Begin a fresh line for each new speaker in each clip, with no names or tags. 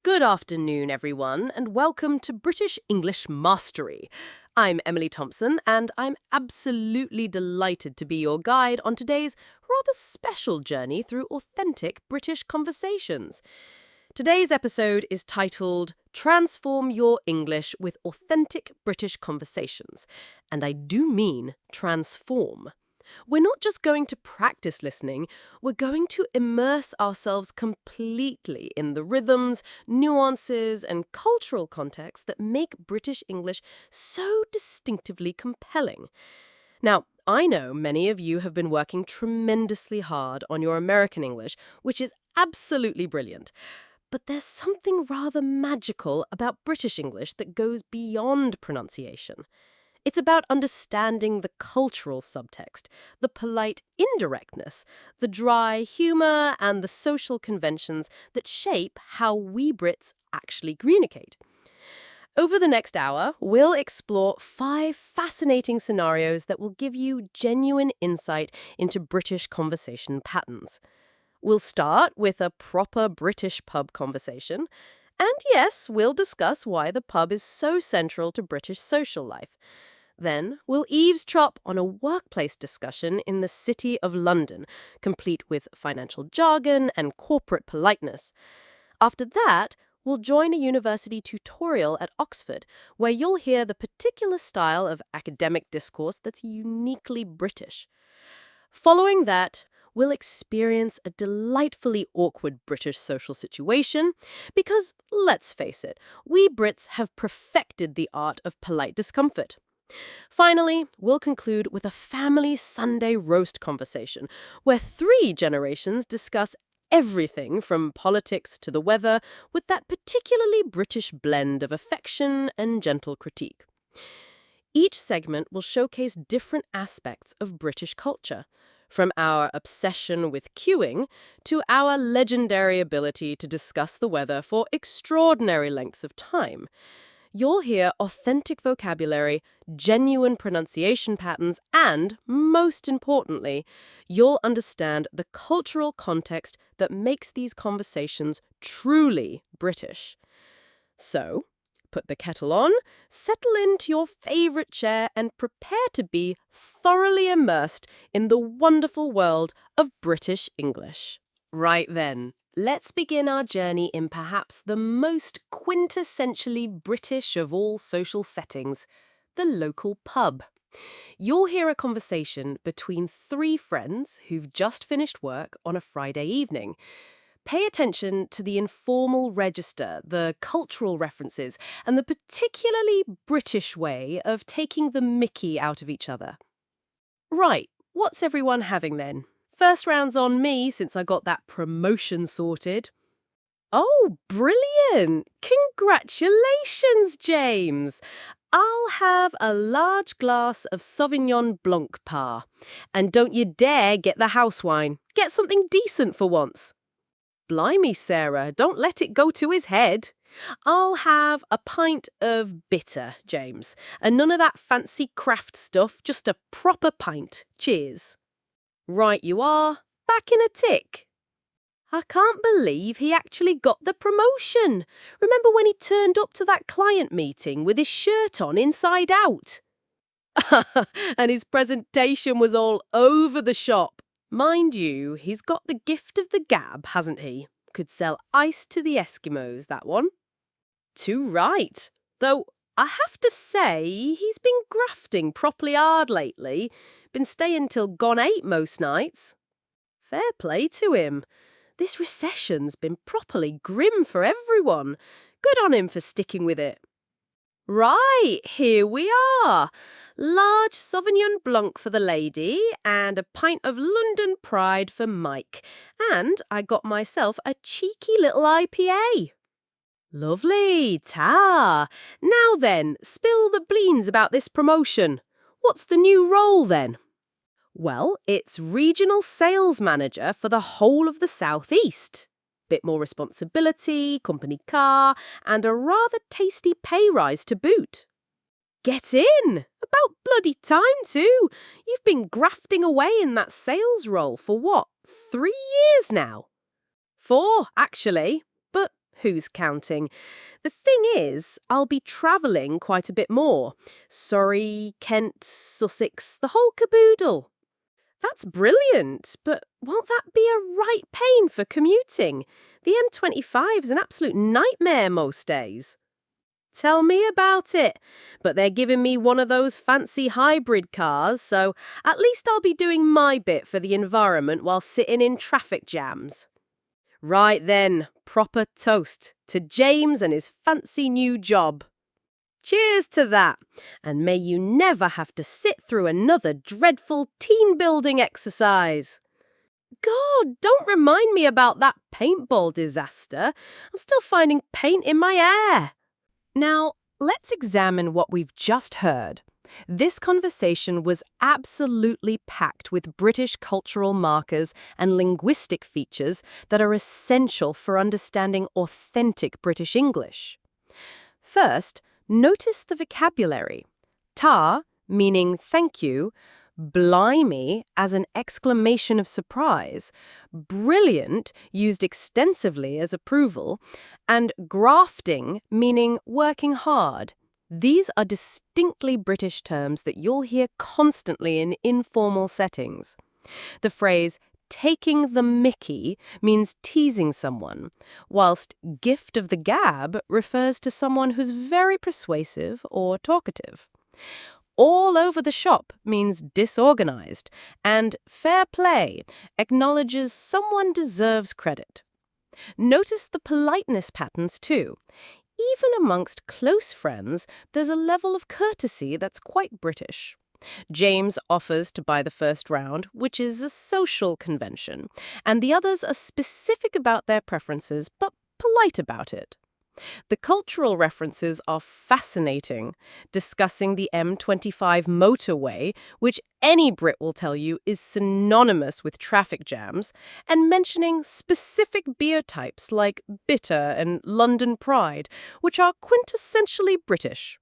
Good afternoon, everyone, and welcome to British English Mastery. I'm Emily Thompson, and I'm absolutely delighted to be your guide on today's rather special journey through authentic British conversations. Today's episode is titled Transform Your English with Authentic British Conversations, and I do mean transform. We're not just going to practice listening, we're going to immerse ourselves completely in the rhythms, nuances, and cultural contexts that make British English so distinctively compelling. Now, I know many of you have been working tremendously hard on your American English, which is absolutely brilliant. But there's something rather magical about British English that goes beyond pronunciation. It's about understanding the cultural subtext, the polite indirectness, the dry humour, and the social conventions that shape how we Brits actually communicate. Over the next hour, we'll explore 5 fascinating scenarios that will give you genuine insight into British conversation patterns. We'll start with a proper British pub conversation. And yes, we'll discuss why the pub is so central to British social life. Then we'll eavesdrop on a workplace discussion in the City of London, complete with financial jargon and corporate politeness. After that, we'll join a university tutorial at Oxford, where you'll hear the particular style of academic discourse that's uniquely British. Following that, we'll experience a delightfully awkward British social situation because, let's face it, we Brits have perfected the art of polite discomfort. Finally, we'll conclude with a family Sunday roast conversation where 3 generations discuss everything from politics to the weather with that particularly British blend of affection and gentle critique. Each segment will showcase different aspects of British culture, from our obsession with queuing to our legendary ability to discuss the weather for extraordinary lengths of time. You'll hear authentic vocabulary, genuine pronunciation patterns, and, most importantly, you'll understand the cultural context that makes these conversations truly British. So, put the kettle on, settle into your favorite chair, and prepare to be thoroughly immersed in the wonderful world of British English. Right then, let's begin our journey in perhaps the most quintessentially British of all social settings, the local pub. You'll hear a conversation between 3 friends who've just finished work on a Friday evening. Pay attention to the informal register, the cultural references, and the particularly British way of taking the mickey out of each other. Right, what's everyone having then? First round's on me since I got that promotion sorted. Oh, brilliant! Congratulations, James! I'll have a large glass of Sauvignon Blanc, Pa. And don't you dare get the house wine. Get something decent for once. Blimey, Sarah, don't let it go to his head. I'll have a pint of bitter, James. And none of that fancy craft stuff, just a proper pint. Cheers. Right you are, back in a tick. I can't believe he actually got the promotion. Remember when he turned up to that client meeting with his shirt on inside out? And his presentation was all over the shop. Mind you, he's got the gift of the gab, hasn't he? Could sell ice to the Eskimos, that one. Too right. Though I have to say, he's been grafting properly hard lately. Been staying till gone 8 most nights. Fair play to him. This recession's been properly grim for everyone. Good on him for sticking with it. Right, here we are. Large Sauvignon Blanc for the lady and a pint of London Pride for Mike. And I got myself a cheeky little IPA. Lovely, ta. Now then, spill the beans about this promotion. What's the new role then? Well, it's regional sales manager for the whole of the South East. Bit more responsibility, company car, and a rather tasty pay rise to boot. Get in! About bloody time too. You've been grafting away in that sales role for what, 3 years now? 4, actually. But Who's counting? The thing is, I'll be travelling quite a bit more. Surrey, Kent, Sussex, the whole caboodle. That's brilliant, but won't that be a right pain for commuting? The M25's an absolute nightmare most days. Tell me about it. But they're giving me one of those fancy hybrid cars, so at least I'll be doing my bit for the environment while sitting in traffic jams. Right then, proper toast to James and his fancy new job. Cheers to that, and may you never have to sit through another dreadful team-building exercise. God, don't remind me about that paintball disaster. I'm still finding paint in my hair. Now, let's examine what we've just heard. This conversation was absolutely packed with British cultural markers and linguistic features that are essential for understanding authentic British English. First, notice the vocabulary. Ta, meaning thank you, blimey as an exclamation of surprise, brilliant used extensively as approval, and grafting meaning working hard. These are distinctly British terms that you'll hear constantly in informal settings. The phrase taking the mickey means teasing someone, whilst gift of the gab refers to someone who's very persuasive or talkative. All over the shop means disorganized, and fair play acknowledges someone deserves credit. Notice the politeness patterns too. Even amongst close friends, there's a level of courtesy that's quite British. James offers to buy the first round, which is a social convention, and the others are specific about their preferences but polite about it. The cultural references are fascinating, discussing the M25 motorway, which any Brit will tell you is synonymous with traffic jams, and mentioning specific beer types like Bitter and London Pride, which are quintessentially British.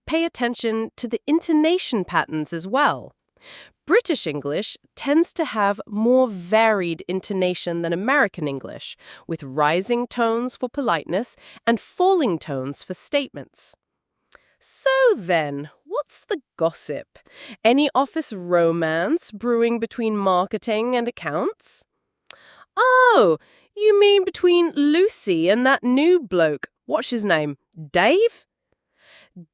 Pay attention to the intonation patterns as well. British English tends to have more varied intonation than American English, with rising tones for politeness and falling tones for statements. So then, what's the gossip? Any office romance brewing between marketing and accounts? Oh, you mean between Lucy and that new bloke, what's his name, Dave?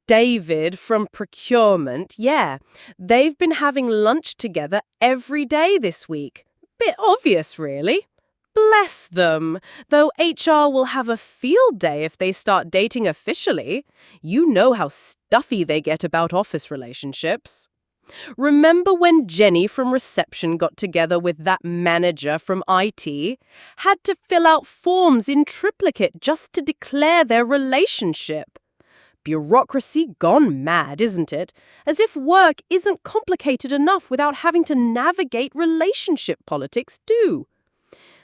David from procurement, yeah. They've been having lunch together every day this week. Bit obvious, really. Bless them. Though HR will have a field day if they start dating officially. You know how stuffy they get about office relationships. Remember when Jenny from reception got together with that manager from IT? Had to fill out forms in triplicate just to declare their relationship. Bureaucracy gone mad, isn't it? As if work isn't complicated enough without having to navigate relationship politics too.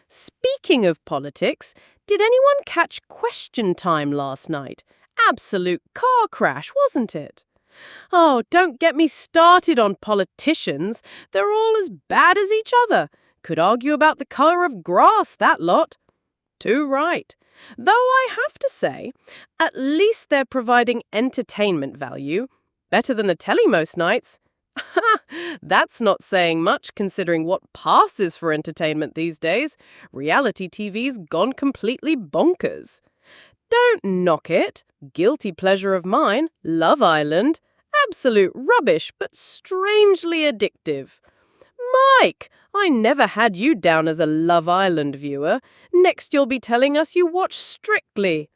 Speaking of politics, did anyone catch Question Time last night? Absolute car crash, wasn't it? Oh, don't get me started on politicians. They're all as bad as each other. Could argue about the colour of grass, that lot. Too right. Though I have to say, at least they're providing entertainment value. Better than the telly most nights. That's not saying much considering what passes for entertainment these days. Reality TV's gone completely bonkers. Don't knock it. Guilty pleasure of mine, Love Island. Absolute rubbish, but strangely addictive. Mike, I never had you down as a Love Island viewer. Next you'll be telling us you watch Strictly.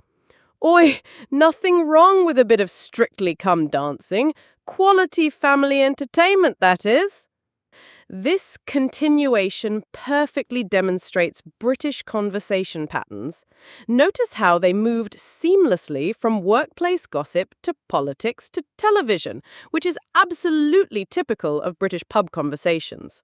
Oi, nothing wrong with a bit of Strictly Come Dancing. Quality family entertainment, that is. This continuation perfectly demonstrates British conversation patterns. Notice how they moved seamlessly from workplace gossip to politics to television, which is absolutely typical of British pub conversations.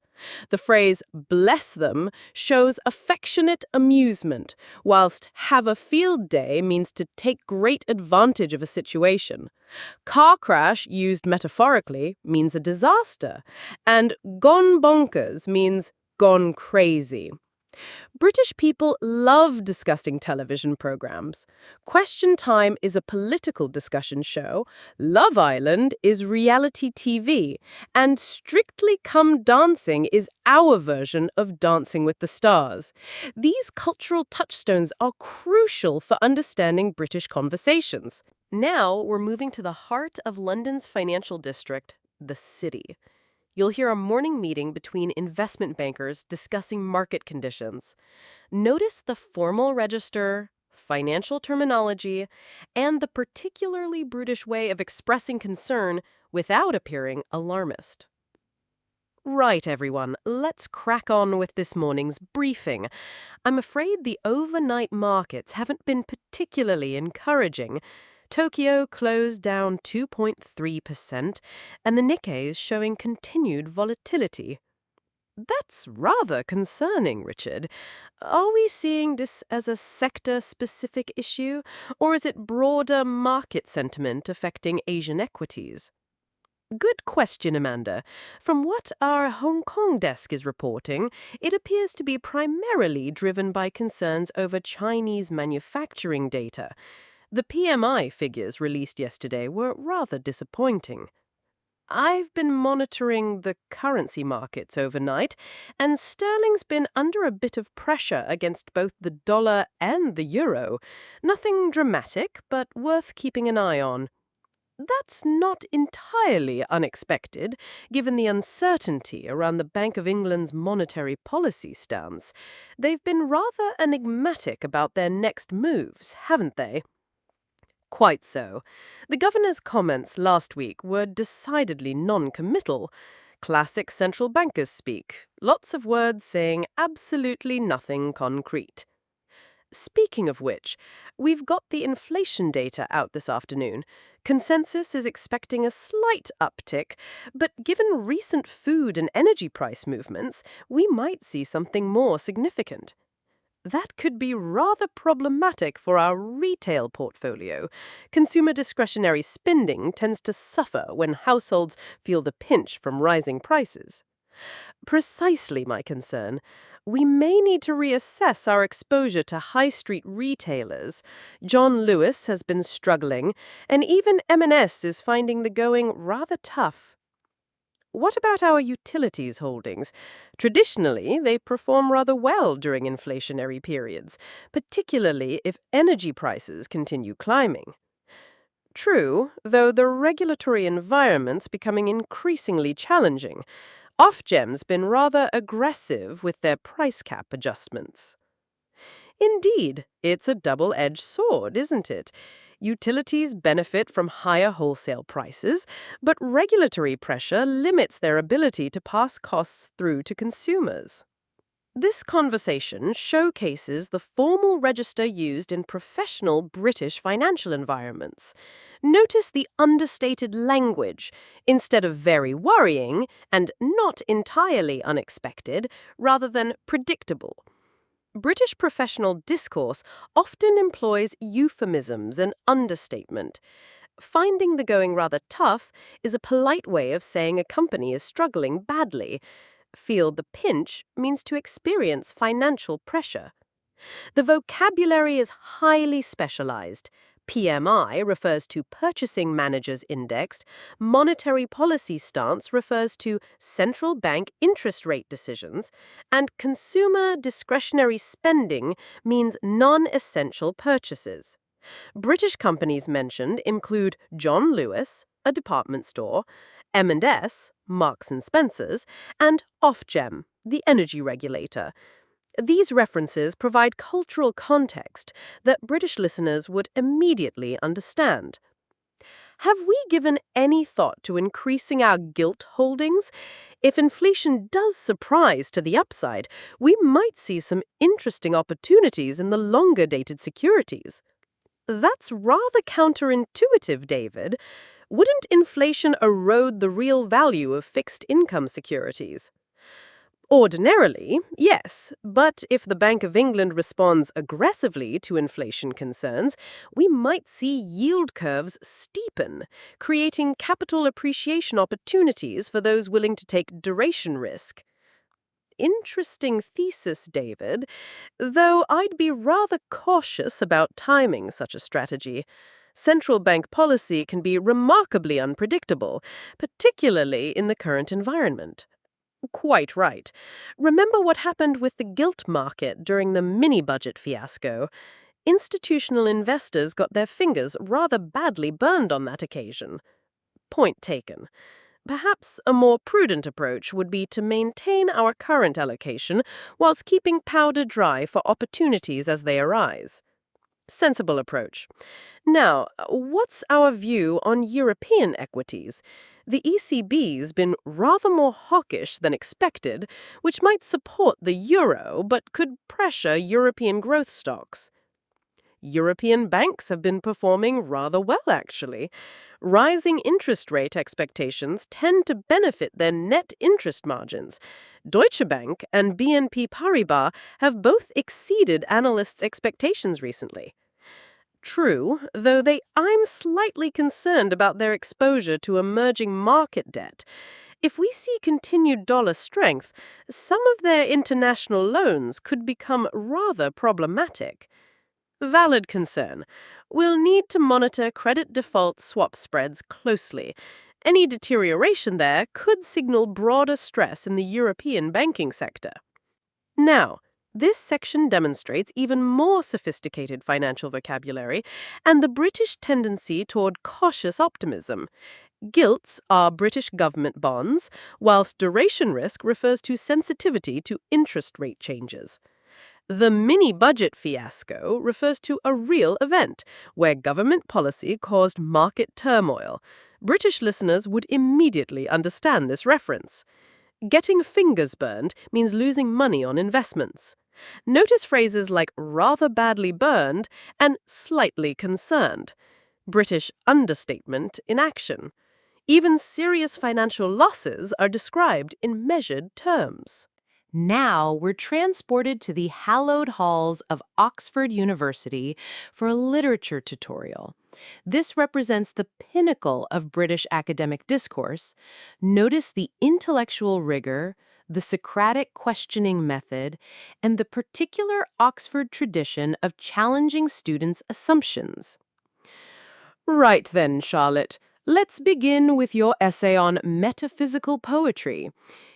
The phrase bless them shows affectionate amusement, whilst have a field day means to take great advantage of a situation. Car crash, used metaphorically, means a disaster, and gone bonkers means gone crazy. British people love discussing television programs. Question Time is a political discussion show, Love Island is reality TV, and Strictly Come Dancing is our version of Dancing with the Stars. These cultural touchstones are crucial for understanding British conversations. Now we're moving to the heart of London's financial district, the City. You'll hear a morning meeting between investment bankers discussing market conditions. Notice the formal register, financial terminology, and the particularly brutish way of expressing concern without appearing alarmist. Right, everyone, let's crack on with this morning's briefing. I'm afraid the overnight markets haven't been particularly encouraging. Tokyo closed down 2.3%, and the Nikkei is showing continued volatility. That's rather concerning, Richard. Are we seeing this as a sector-specific issue, or is it broader market sentiment affecting Asian equities? Good question, Amanda. From what our Hong Kong desk is reporting, it appears to be primarily driven by concerns over Chinese manufacturing data. The PMI figures released yesterday were rather disappointing. I've been monitoring the currency markets overnight, and sterling's been under a bit of pressure against both the dollar and the euro. Nothing dramatic, but worth keeping an eye on. That's not entirely unexpected, given the uncertainty around the Bank of England's monetary policy stance. They've been rather enigmatic about their next moves, haven't they? Quite so. The governor's comments last week were decidedly non-committal. Classic central bankers speak, lots of words saying absolutely nothing concrete. Speaking of which, we've got the inflation data out this afternoon. Consensus is expecting a slight uptick, but given recent food and energy price movements, we might see something more significant. That could be rather problematic for our retail portfolio. Consumer discretionary spending tends to suffer when households feel the pinch from rising prices. Precisely my concern. We may need to reassess our exposure to high street retailers. John Lewis has been struggling, and even M&S is finding the going rather tough. What about our utilities holdings? Traditionally, they perform rather well during inflationary periods, particularly if energy prices continue climbing. True, though the regulatory environment's becoming increasingly challenging. Ofgem's been rather aggressive with their price cap adjustments. Indeed, it's a double-edged sword, isn't it? Utilities benefit from higher wholesale prices, but regulatory pressure limits their ability to pass costs through to consumers. This conversation showcases the formal register used in professional British financial environments. Notice the understated language. Instead of very worrying and not entirely unexpected, rather than predictable. British professional discourse often employs euphemisms and understatement. Finding the going rather tough is a polite way of saying a company is struggling badly. Feel the pinch means to experience financial pressure. The vocabulary is highly specialized. PMI refers to Purchasing Managers Indexed. Monetary policy stance refers to central bank interest rate decisions. And consumer discretionary spending means non-essential purchases. British companies mentioned include John Lewis, a department store, M&S, Marks and Spencer's, and Ofgem, the energy regulator. These references provide cultural context that British listeners would immediately understand. Have we given any thought to increasing our gilt holdings? If inflation does surprise to the upside, we might see some interesting opportunities in the longer-dated securities. That's rather counterintuitive, David. Wouldn't inflation erode the real value of fixed income securities? Ordinarily, yes, but if the Bank of England responds aggressively to inflation concerns, we might see yield curves steepen, creating capital appreciation opportunities for those willing to take duration risk. interesting thesis, David, though I'd be rather cautious about timing such a strategy. Central bank policy can be remarkably unpredictable, particularly in the current environment. Quite right. Remember what happened with the gilt market during the mini-budget fiasco? Institutional investors got their fingers rather badly burned on that occasion. Point taken. Perhaps a more prudent approach would be to maintain our current allocation whilst keeping powder dry for opportunities as they arise. Sensible approach. Now, what's our view on European equities? The ECB's been rather more hawkish than expected, which might support the euro but could pressure European growth stocks. European banks have been performing rather well, actually. Rising interest rate expectations tend to benefit their net interest margins. Deutsche Bank and BNP Paribas have both exceeded analysts' expectations recently. True, though I'm slightly concerned about their exposure to emerging market debt. If we see continued dollar strength, some of their international loans could become rather problematic. Valid concern. We'll need to monitor credit default swap spreads closely. Any deterioration there could signal broader stress in the European banking sector. Now, this section demonstrates even more sophisticated financial vocabulary and the British tendency toward cautious optimism. Gilts are British government bonds, whilst duration risk refers to sensitivity to interest rate changes. The mini-budget fiasco refers to a real event where government policy caused market turmoil. British listeners would immediately understand this reference. Getting fingers burned means losing money on investments. Notice phrases like rather badly burned and slightly concerned. British understatement in action. Even serious financial losses are described in measured terms.
Now we're transported to the hallowed halls of Oxford University for a literature tutorial. This represents the pinnacle of British academic discourse. Notice the intellectual rigor, the Socratic questioning method, and the particular Oxford tradition of challenging students' assumptions.
Right then, Charlotte. Let's begin with your essay on metaphysical poetry.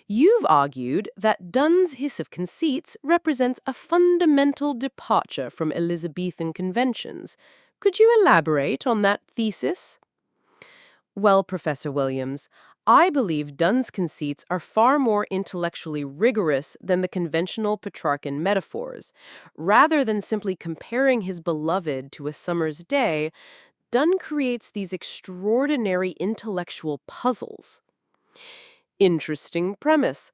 You've argued that Donne's Hiss of Conceits represents a fundamental departure from Elizabethan conventions. Could you elaborate on that thesis? Well, Professor Williams, I believe Donne's conceits are far more intellectually rigorous than the conventional Petrarchan metaphors. Rather than simply comparing his beloved to a summer's day, Donne creates these extraordinary intellectual puzzles. Interesting premise.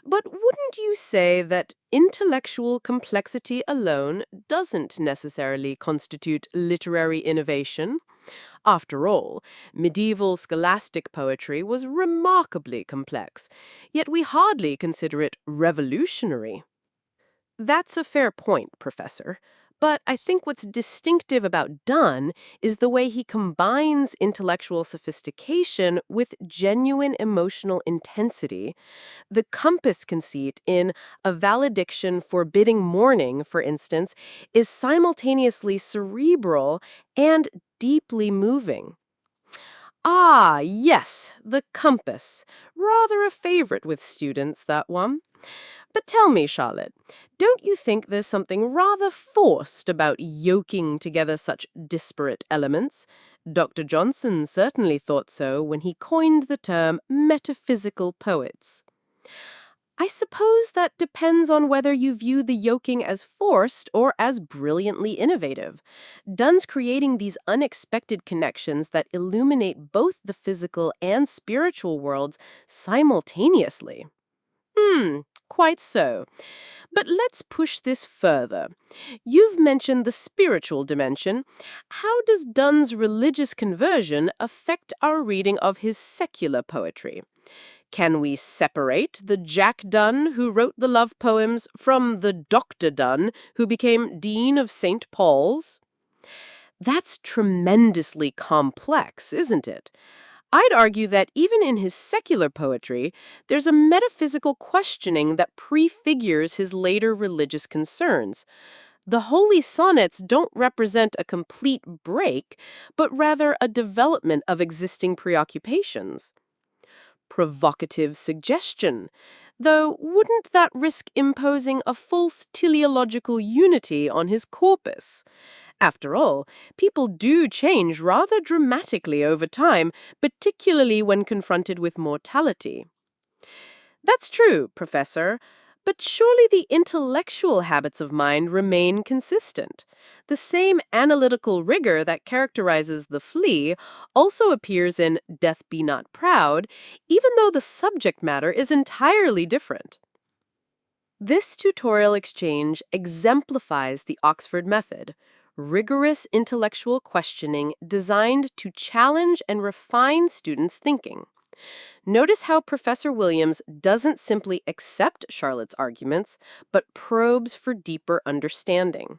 But wouldn't you say that intellectual complexity alone doesn't necessarily constitute literary innovation? After all, medieval scholastic poetry was remarkably complex, yet we hardly consider it revolutionary. That's a fair point, Professor. But I think what's distinctive about Donne is the way he combines intellectual sophistication with genuine emotional intensity. The compass conceit in A Valediction Forbidding Mourning, for instance, is simultaneously cerebral and deeply moving. Ah, yes, the compass. Rather a favorite with students, that one. But tell me, Charlotte, don't you think there's something rather forced about yoking together such disparate elements? Dr. Johnson certainly thought so when he coined the term metaphysical poets. I suppose that depends on whether you view the yoking as forced or as brilliantly innovative. Donne's creating these unexpected connections that illuminate both the physical and spiritual worlds simultaneously. Quite so. But let's push this further. You've mentioned the spiritual dimension. How does Donne's religious conversion affect our reading of his secular poetry? Can we separate the Jack Donne who wrote the love poems from the Dr. Donne who became Dean of St. Paul's? That's tremendously complex, isn't it?
I'd argue that even in his secular poetry, there's a metaphysical questioning that prefigures his later religious concerns. The holy sonnets don't represent a complete break, but rather a development of existing preoccupations. Provocative suggestion. Though, wouldn't that risk imposing a false teleological unity on his corpus? After all, people do change rather dramatically over time, particularly when confronted with mortality. That's true, Professor, but surely the intellectual habits of mind remain consistent. The same analytical rigor that characterizes The Flea also appears in Death Be Not Proud, even though the subject matter is entirely different. This tutorial exchange exemplifies the Oxford method, rigorous intellectual questioning designed to challenge and refine students' thinking. Notice how Professor Williams doesn't simply accept Charlotte's arguments, but probes for deeper understanding.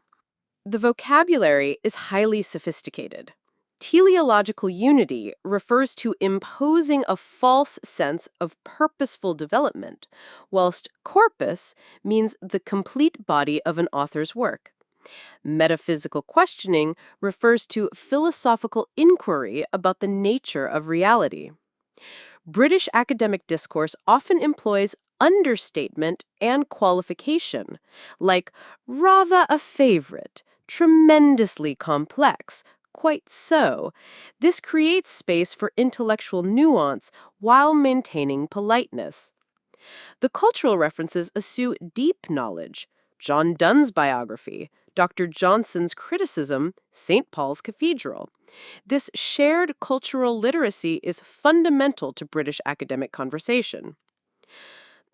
The vocabulary is highly sophisticated. Teleological unity refers to imposing a false sense of purposeful development, whilst corpus means the complete body of an author's work. Metaphysical questioning refers to philosophical inquiry about the nature of reality. British academic discourse often employs understatement and qualification, like rather a favorite, tremendously complex, quite so. This creates space for intellectual nuance while maintaining politeness. The cultural references eschew deep knowledge. John Donne's biography, Dr. Johnson's criticism, St. Paul's Cathedral. This shared cultural literacy is fundamental to British academic conversation.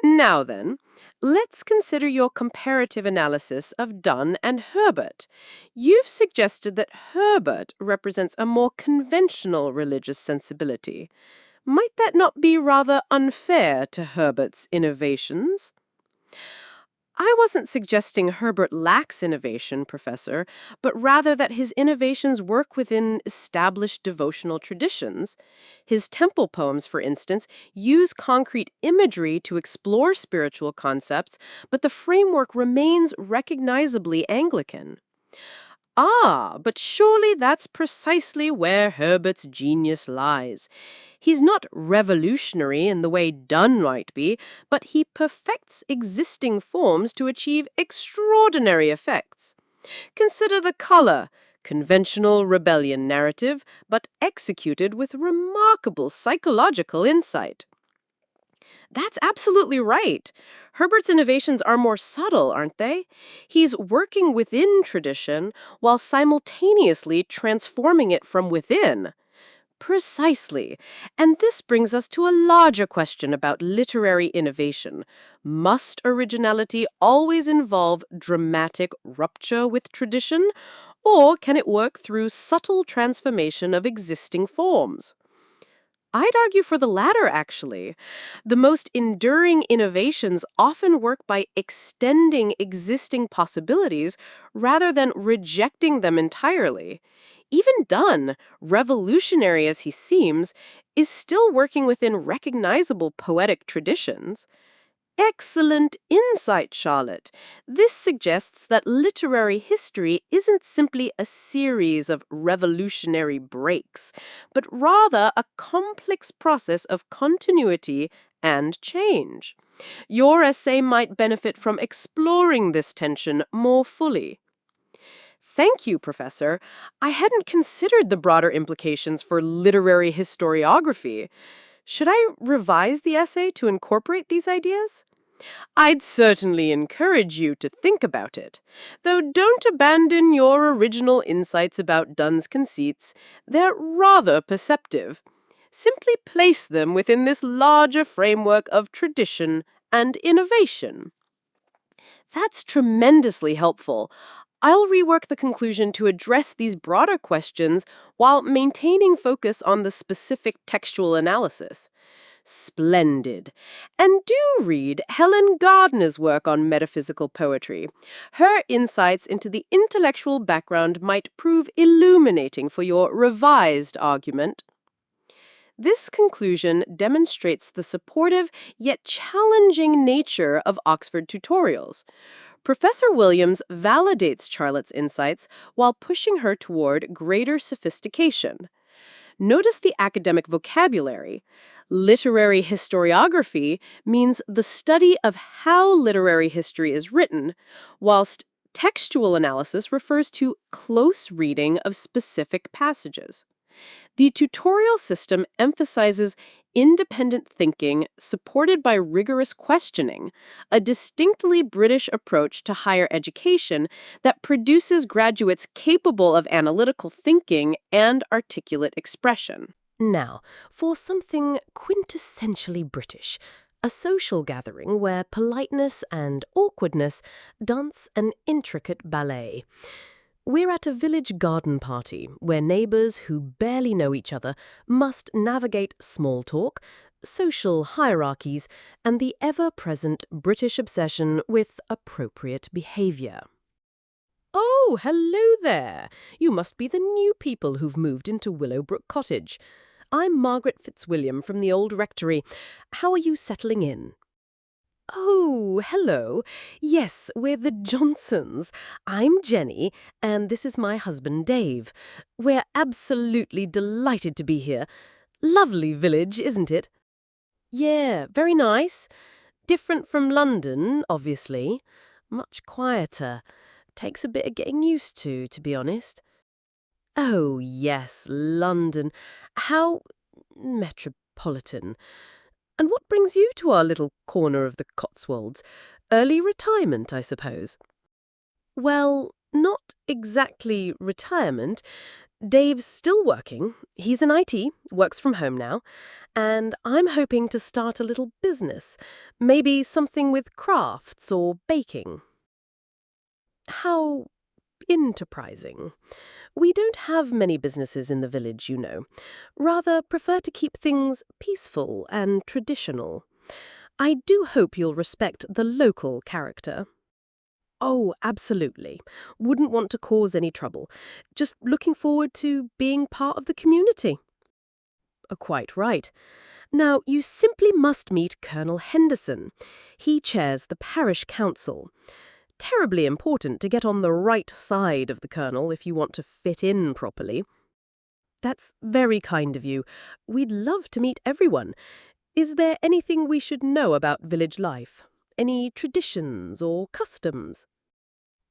Now then, let's consider your comparative analysis of Donne and Herbert. You've suggested that Herbert represents a more conventional religious sensibility. Might that not be rather unfair to Herbert's innovations? I wasn't suggesting Herbert lacks innovation, Professor, but rather that his innovations work within established devotional traditions. His temple poems, for instance, use concrete imagery to explore spiritual concepts, but the framework remains recognizably Anglican. Ah, but surely that's precisely where Herbert's genius lies. He's not revolutionary in the way Donne might be, but he perfects existing forms to achieve extraordinary effects. Consider the color, conventional rebellion narrative, but executed with remarkable psychological insight. That's absolutely right. Herbert's innovations are more subtle, aren't they? He's working within tradition while simultaneously transforming it from within. Precisely. And this brings us to a larger question about literary innovation. Must originality always involve dramatic rupture with tradition, or can it work through subtle transformation of existing forms? I'd argue for the latter, actually. The most enduring innovations often work by extending existing possibilities rather than rejecting them entirely. Even Donne, revolutionary as he seems, is still working within recognizable poetic traditions. Excellent insight, Charlotte. This suggests that literary history isn't simply a series of revolutionary breaks, but rather a complex process of continuity and change. Your essay might benefit from exploring this tension more fully. Thank you, Professor. I hadn't considered the broader implications for literary historiography. Should I revise the essay to incorporate these ideas? I'd certainly encourage you to think about it, though don't abandon your original insights about Donne's conceits. They're rather perceptive. Simply place them within this larger framework of tradition and innovation. That's tremendously helpful. I'll rework the conclusion to address these broader questions while maintaining focus on the specific textual analysis. Splendid. And do read Helen Gardner's work on metaphysical poetry. Her insights into the intellectual background might prove illuminating for your revised argument. This conclusion demonstrates the supportive yet challenging nature of Oxford tutorials. Professor Williams validates Charlotte's insights while pushing her toward greater sophistication. Notice the academic vocabulary. Literary historiography means the study of how literary history is written, whilst textual analysis refers to close reading of specific passages. The tutorial system emphasizes independent thinking supported by rigorous questioning, a distinctly British approach to higher education that produces graduates capable of analytical thinking and articulate expression.
Now, for something quintessentially British, a social gathering where politeness and awkwardness dance an intricate ballet. We're at a village garden party where neighbours who barely know each other must navigate small talk, social hierarchies, and the ever-present British obsession with appropriate behaviour. Oh, hello there. You must be the new people who've moved into Willowbrook Cottage. I'm Margaret Fitzwilliam from the old rectory. How are you settling in? Oh, hello. Yes, we're the Johnsons. I'm Jenny, and this is my husband, Dave. We're absolutely delighted to be here. Lovely village, isn't it? Yeah, very nice. Different from London, obviously. Much quieter. Takes a bit of getting used to be honest. Oh, yes, London. How metropolitan. And what brings you to our little corner of the Cotswolds? Early retirement, I suppose. Well, not exactly retirement. Dave's still working. He's in IT, works from home now. And I'm hoping to start a little business. Maybe something with crafts or baking. How enterprising. We don't have many businesses in the village, you know. Rather prefer to keep things peaceful and traditional. I do hope you'll respect the local character. Oh, absolutely. Wouldn't want to cause any trouble. Just looking forward to being part of the community. Quite right. Now, you simply must meet Colonel Henderson. He chairs the parish council. Terribly important to get on the right side of the Colonel if you want to fit in properly. That's very kind of you. We'd love to meet everyone. Is there anything we should know about village life? Any traditions or customs?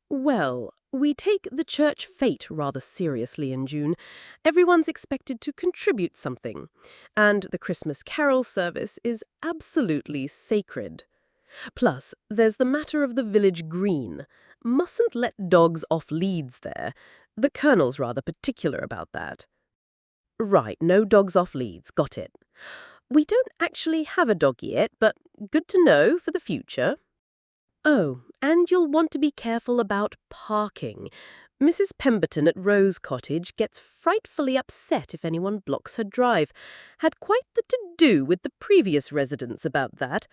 Well, we take the church fete rather seriously in June. Everyone's expected to contribute something. And the Christmas carol service is absolutely sacred. Plus, there's the matter of the village green. Mustn't let dogs off leads there. The Colonel's rather particular about that. Right, no dogs off leads, got it. We don't actually have a dog yet, but good to know for the future. Oh, and you'll want to be careful about parking. Mrs. Pemberton at Rose Cottage gets frightfully upset if anyone blocks her drive. Had quite the to-do with the previous residents about that.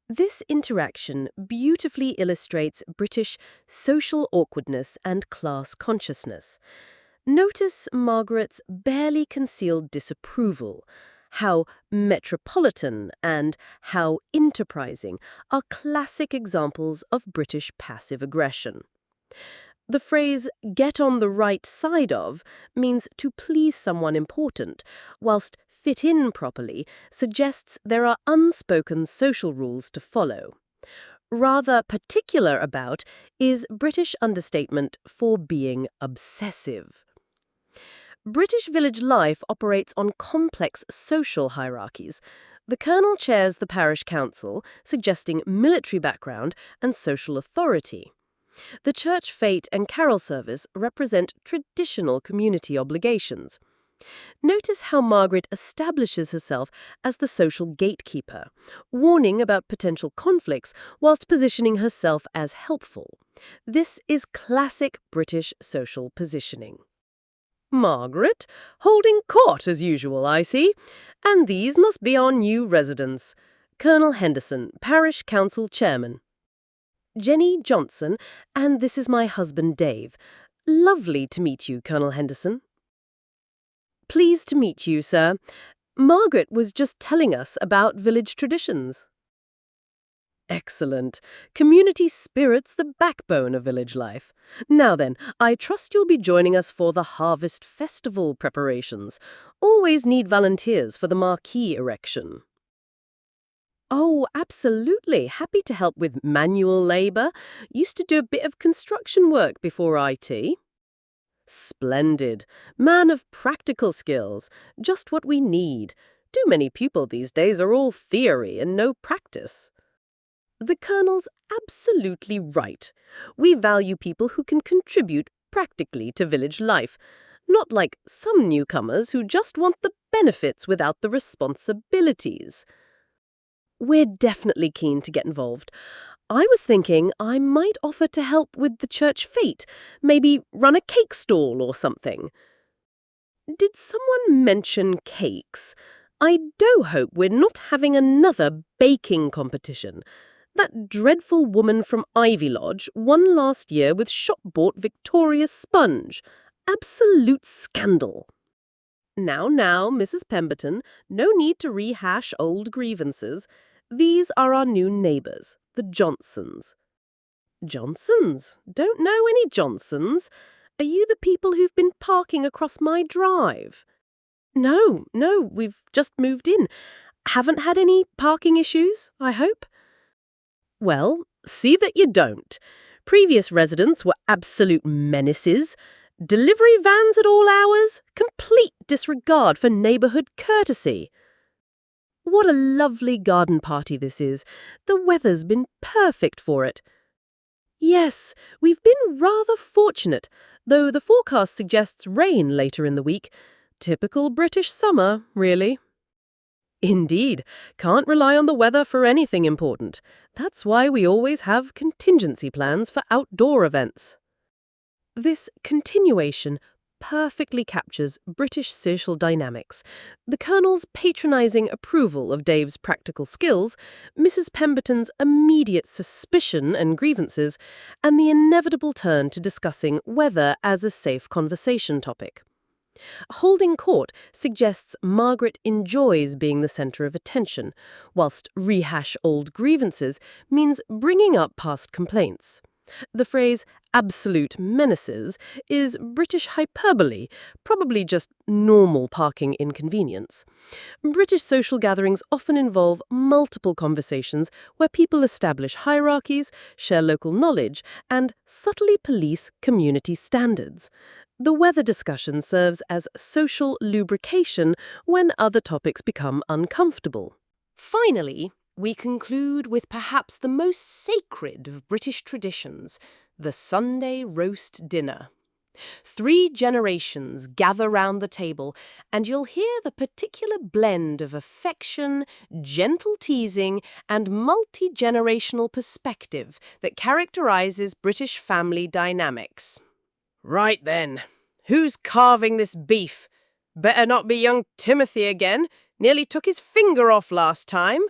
This interaction beautifully illustrates British social awkwardness and class consciousness. Notice Margaret's barely concealed disapproval, how metropolitan and how enterprising are classic examples of British passive aggression. The phrase get on the right side of means to please someone important, whilst fit in properly suggests there are unspoken social rules to follow. Rather particular about is British understatement for being obsessive. British village life operates on complex social hierarchies. The Colonel chairs the parish council, suggesting military background and social authority. The church fete and carol service represent traditional community obligations. Notice how Margaret establishes herself as the social gatekeeper, warning about potential conflicts whilst positioning herself as helpful. This is classic British social positioning. Margaret, holding court as usual, I see. And these must be our new residents. Colonel Henderson, Parish Council Chairman. Jenny Johnson, and this is my husband Dave. Lovely to meet you, Colonel Henderson. Pleased to meet you, sir. Margaret was just telling us about village traditions. Excellent. Community spirit's the backbone of village life. Now then, I trust you'll be joining us for the Harvest Festival preparations. Always need volunteers for the marquee erection. Oh, absolutely. Happy to help with manual labor. Used to do a bit of construction work before IT. Splendid. Man of practical skills. Just what we need. Too many people these days are all theory and no practice. The Colonel's absolutely right. We value people who can contribute practically to village life, not like some newcomers who just want the benefits without the responsibilities. We're definitely keen to get involved. I was thinking I might offer to help with the church fete, maybe run a cake stall or something. Did someone mention cakes? I do hope we're not having another baking competition. That dreadful woman from Ivy Lodge won last year with shop-bought Victoria sponge. Absolute scandal. Now, Mrs. Pemberton, no need to rehash old grievances. These are our new neighbours, the Johnsons. Johnsons? Don't know any Johnsons. Are you the people who've been parking across my drive? No, we've just moved in. Haven't had any parking issues, I hope? Well, see that you don't. Previous residents were absolute menaces. Delivery vans at all hours, complete disregard for neighbourhood courtesy. What a lovely garden party this is. The weather's been perfect for it. Yes, we've been rather fortunate, though the forecast suggests rain later in the week. Typical British summer, really. Indeed, can't rely on the weather for anything important. That's why we always have contingency plans for outdoor events. This continuation perfectly captures British social dynamics. The Colonel's patronising approval of Dave's practical skills, Mrs. Pemberton's immediate suspicion and grievances, and the inevitable turn to discussing weather as a safe conversation topic. Holding court suggests Margaret enjoys being the centre of attention, whilst rehash old grievances means bringing up past complaints. The phrase absolute menaces is British hyperbole, probably just normal parking inconvenience. British social gatherings often involve multiple conversations where people establish hierarchies, share local knowledge, and subtly police community standards. The weather discussion serves as social lubrication when other topics become uncomfortable. Finally, we conclude with perhaps the most sacred of British traditions, the Sunday roast dinner. 3 generations gather round the table, and you'll hear the particular blend of affection, gentle teasing, and multi-generational perspective that characterises British family dynamics. Right then, who's carving this beef? Better not be young Timothy again. Nearly took his finger off last time.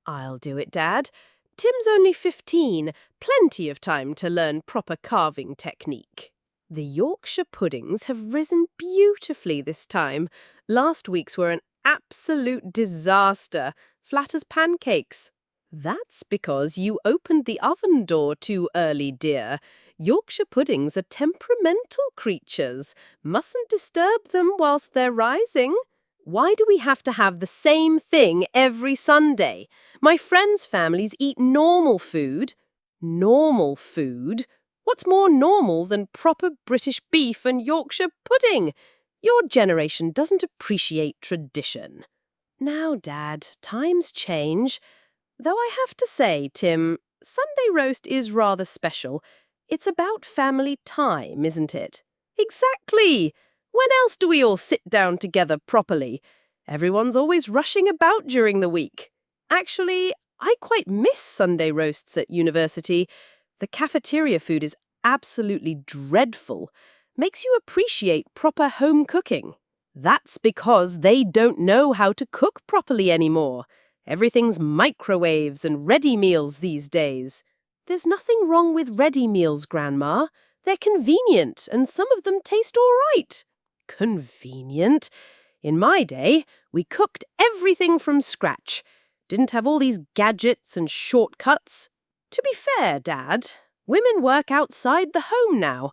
I'll do it, Dad. Tim's only 15, plenty of time to learn proper carving technique. The Yorkshire puddings have risen beautifully this time. Last week's were an absolute disaster, flat as pancakes. That's because you opened the oven door too early, dear. Yorkshire puddings are temperamental creatures. Mustn't disturb them whilst they're rising. Why do we have to have the same thing every Sunday? My friends' families eat normal food. Normal food? What's more normal than proper British beef and Yorkshire pudding? Your generation doesn't appreciate tradition. Now, Dad, times change. Though I have to say, Tim, Sunday roast is rather special. It's about family time, isn't it? Exactly! When else do we all sit down together properly? Everyone's always rushing about during the week. Actually, I quite miss Sunday roasts at university. The cafeteria food is absolutely dreadful. Makes you appreciate proper home cooking. That's because they don't know how to cook properly anymore. Everything's microwaves and ready meals these days. There's nothing wrong with ready meals, Grandma. They're convenient, and some of them taste all right. Convenient? In my day, we cooked everything from scratch. Didn't have all these gadgets and shortcuts. To be fair, Dad, women work outside the home now.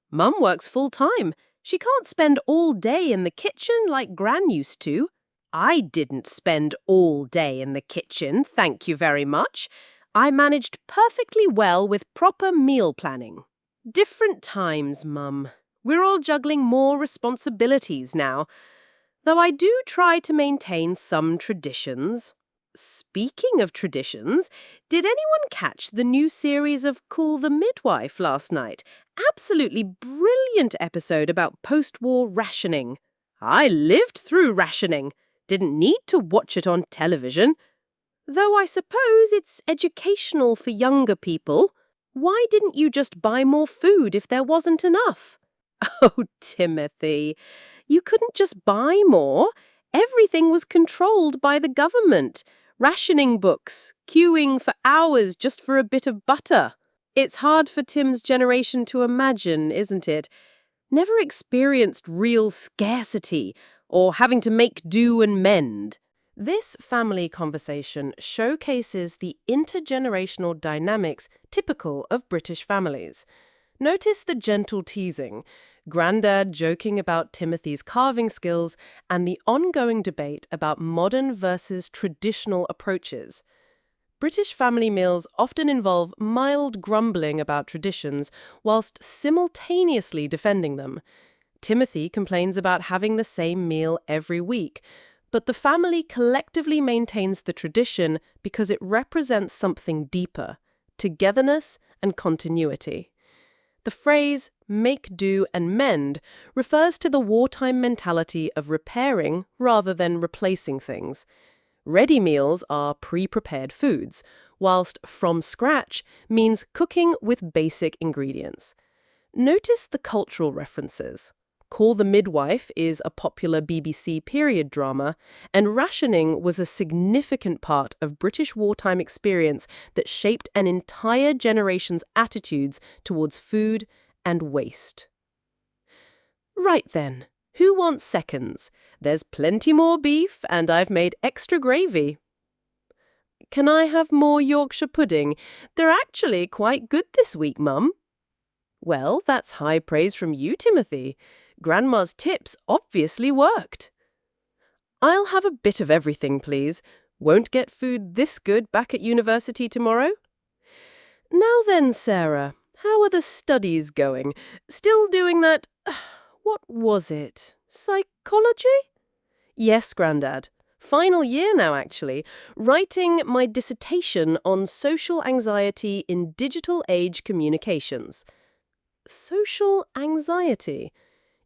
Mum works full-time. She can't spend all day in the kitchen like Gran used to. I didn't spend all day in the kitchen, thank you very much. I managed perfectly well with proper meal planning. Different times, Mum. We're all juggling more responsibilities now. Though I do try to maintain some traditions. Speaking of traditions, did anyone catch the new series of Call the Midwife last night? Absolutely brilliant episode about post-war rationing. I lived through rationing. Didn't need to watch it on television. Though I suppose it's educational for younger people. Why didn't you just buy more food if there wasn't enough? Oh, Timothy, you couldn't just buy more. Everything was controlled by the government. Rationing books, queuing for hours just for a bit of butter. It's hard for Tim's generation to imagine, isn't it? Never experienced real scarcity or having to make do and mend.
This family conversation showcases the intergenerational dynamics typical of British families. Notice the gentle teasing, Grandad joking about Timothy's carving skills, and the ongoing debate about modern versus traditional approaches. British family meals often involve mild grumbling about traditions whilst simultaneously defending them. Timothy complains about having the same meal every week, but the family collectively maintains the tradition because it represents something deeper, togetherness and continuity. The phrase, make do and mend, refers to the wartime mentality of repairing rather than replacing things. Ready meals are pre-prepared foods, whilst from scratch means cooking with basic ingredients. Notice the cultural references. Call the Midwife is a popular BBC period drama, and rationing was a significant part of British wartime experience that shaped an entire generation's attitudes towards food and waste. Right then, who wants seconds? There's plenty more beef, and I've made extra gravy. Can I have more Yorkshire pudding? They're actually quite good this week, Mum. Well, that's high praise from you, Timothy. Grandma's tips obviously worked. I'll have a bit of everything, please. Won't get food this good back at university tomorrow. Now then, Sarah, how are the studies going? Still doing that, what was it? Psychology? Yes, Grandad. Final year now, actually. Writing my dissertation on social anxiety in digital age communications. Social anxiety?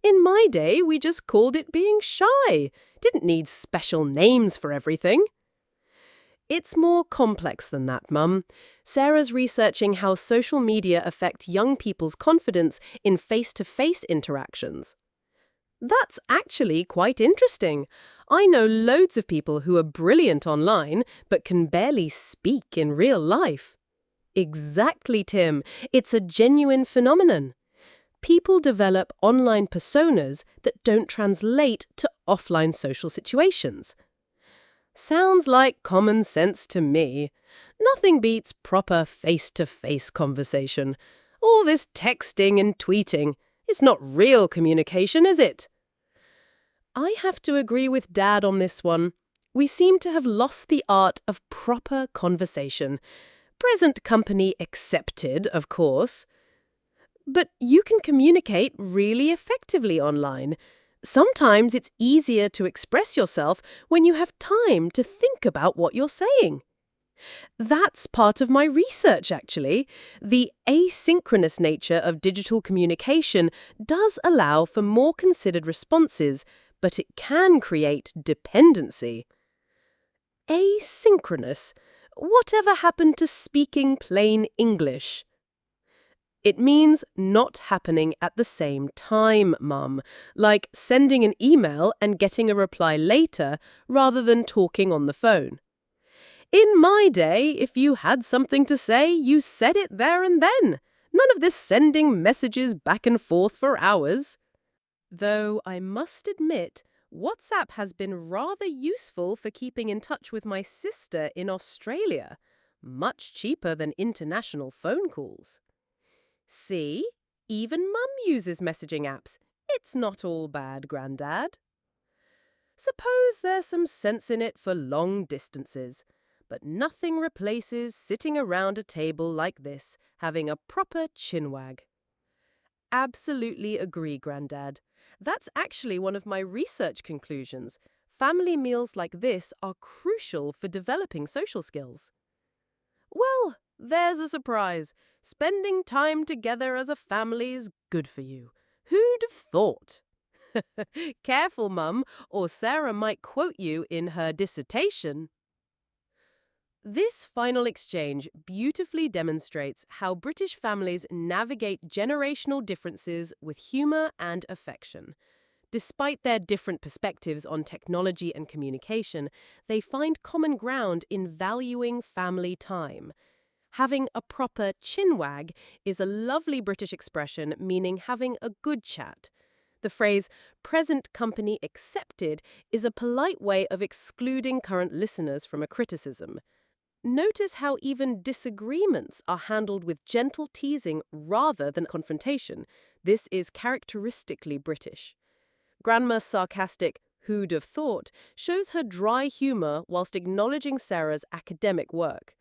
In my day, we just called it being shy. Didn't need special names for everything. It's more complex than that, Mum. Sarah's researching how social media affect young people's confidence in face-to-face interactions. That's actually quite interesting. I know loads of people who are brilliant online, but can barely speak in real life. Exactly, Tim. It's a genuine phenomenon. People develop online personas that don't translate to offline social situations. Sounds like common sense to me. Nothing beats proper face-to-face conversation. All this texting and tweeting. It's not real communication, is it? I have to agree with Dad on this one. We seem to have lost the art of proper conversation. Present company accepted, of course. But you can communicate really effectively online. Sometimes it's easier to express yourself when you have time to think about what you're saying. That's part of my research, actually. The asynchronous nature of digital communication does allow for more considered responses, but it can create dependency. Asynchronous? Whatever happened to speaking plain English? It means not happening at the same time, Mum, like sending an email and getting a reply later rather than talking on the phone. In my day, if you had something to say, you said it there and then. None of this sending messages back and forth for hours. Though I must admit,
WhatsApp has been rather useful for keeping in touch with my sister in Australia. Much cheaper than international phone calls. See? Even Mum uses messaging apps. It's not all bad, Grandad. Suppose there's some sense in it for long distances, but nothing replaces sitting around a table like this, having a proper chinwag. Absolutely agree, Grandad. That's actually one of my research conclusions. Family meals like this are crucial for developing social skills. Well, there's a surprise. Spending time together as a family is good for you. Who'd have thought? Careful, Mum, or Sarah might quote you in her dissertation. This final exchange beautifully demonstrates how British families navigate generational differences with humour and affection. Despite their different perspectives on technology and communication, they find common ground in valuing family time. Having a proper chinwag is a lovely British expression meaning having a good chat. The phrase, present company accepted, is a polite way of excluding current listeners from a criticism. Notice how even disagreements are handled with gentle teasing rather than confrontation. This is characteristically British. Grandma's sarcastic, "who'd have thought," shows her dry humour whilst acknowledging Sarah's academic work.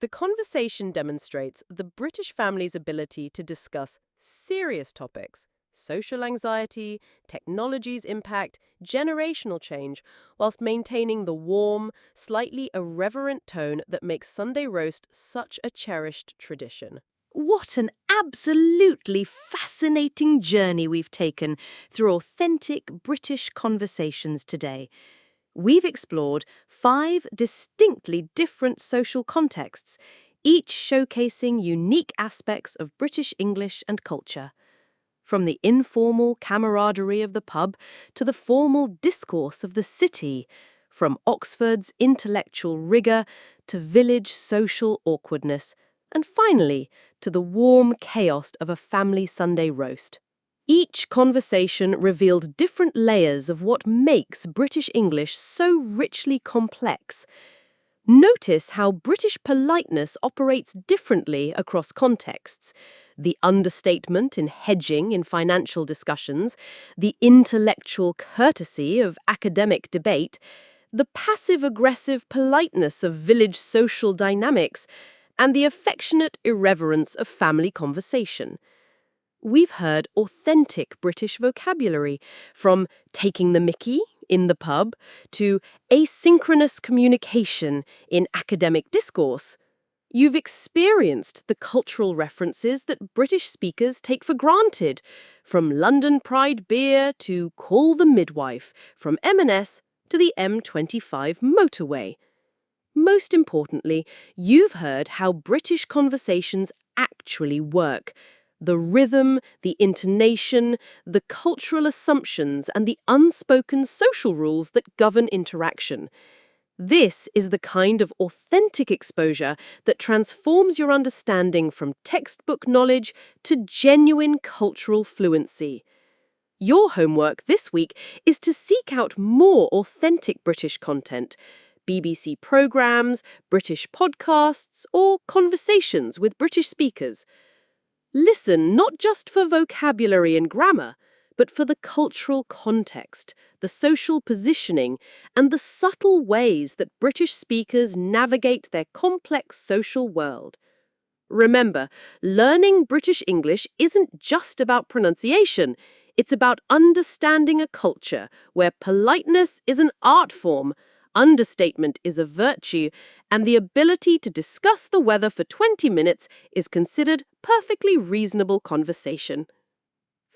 The conversation demonstrates the British family's ability to discuss serious topics, social anxiety, technology's impact, generational change, whilst maintaining the warm, slightly irreverent tone that makes Sunday roast such a cherished tradition.
What an absolutely fascinating journey we've taken through authentic British conversations today. We've explored 5 distinctly different social contexts, each showcasing unique aspects of British English and culture. From the informal camaraderie of the pub to the formal discourse of the city, from Oxford's intellectual rigour to village social awkwardness, and finally to the warm chaos of a family Sunday roast. Each conversation revealed different layers of what makes British English so richly complex. Notice how British politeness operates differently across contexts. The understatement in hedging in financial discussions, the intellectual courtesy of academic debate, the passive-aggressive politeness of village social dynamics, and the affectionate irreverence of family conversation. We've heard authentic British vocabulary, from taking the mickey in the pub to asynchronous communication in academic discourse. You've experienced the cultural references that British speakers take for granted, from London Pride beer to Call the Midwife, from M&S to the M25 motorway. Most importantly, you've heard how British conversations actually work. The rhythm, the intonation, the cultural assumptions, and the unspoken social rules that govern interaction. This is the kind of authentic exposure that transforms your understanding from textbook knowledge to genuine cultural fluency. Your homework this week is to seek out more authentic British content, BBC programmes, British podcasts, or conversations with British speakers. Listen not just for vocabulary and grammar, but for the cultural context, the social positioning, and the subtle ways that British speakers navigate their complex social world. Remember, learning British English isn't just about pronunciation. It's about understanding a culture where politeness is an art form, understatement is a virtue, and the ability to discuss the weather for 20 minutes is considered perfectly reasonable conversation.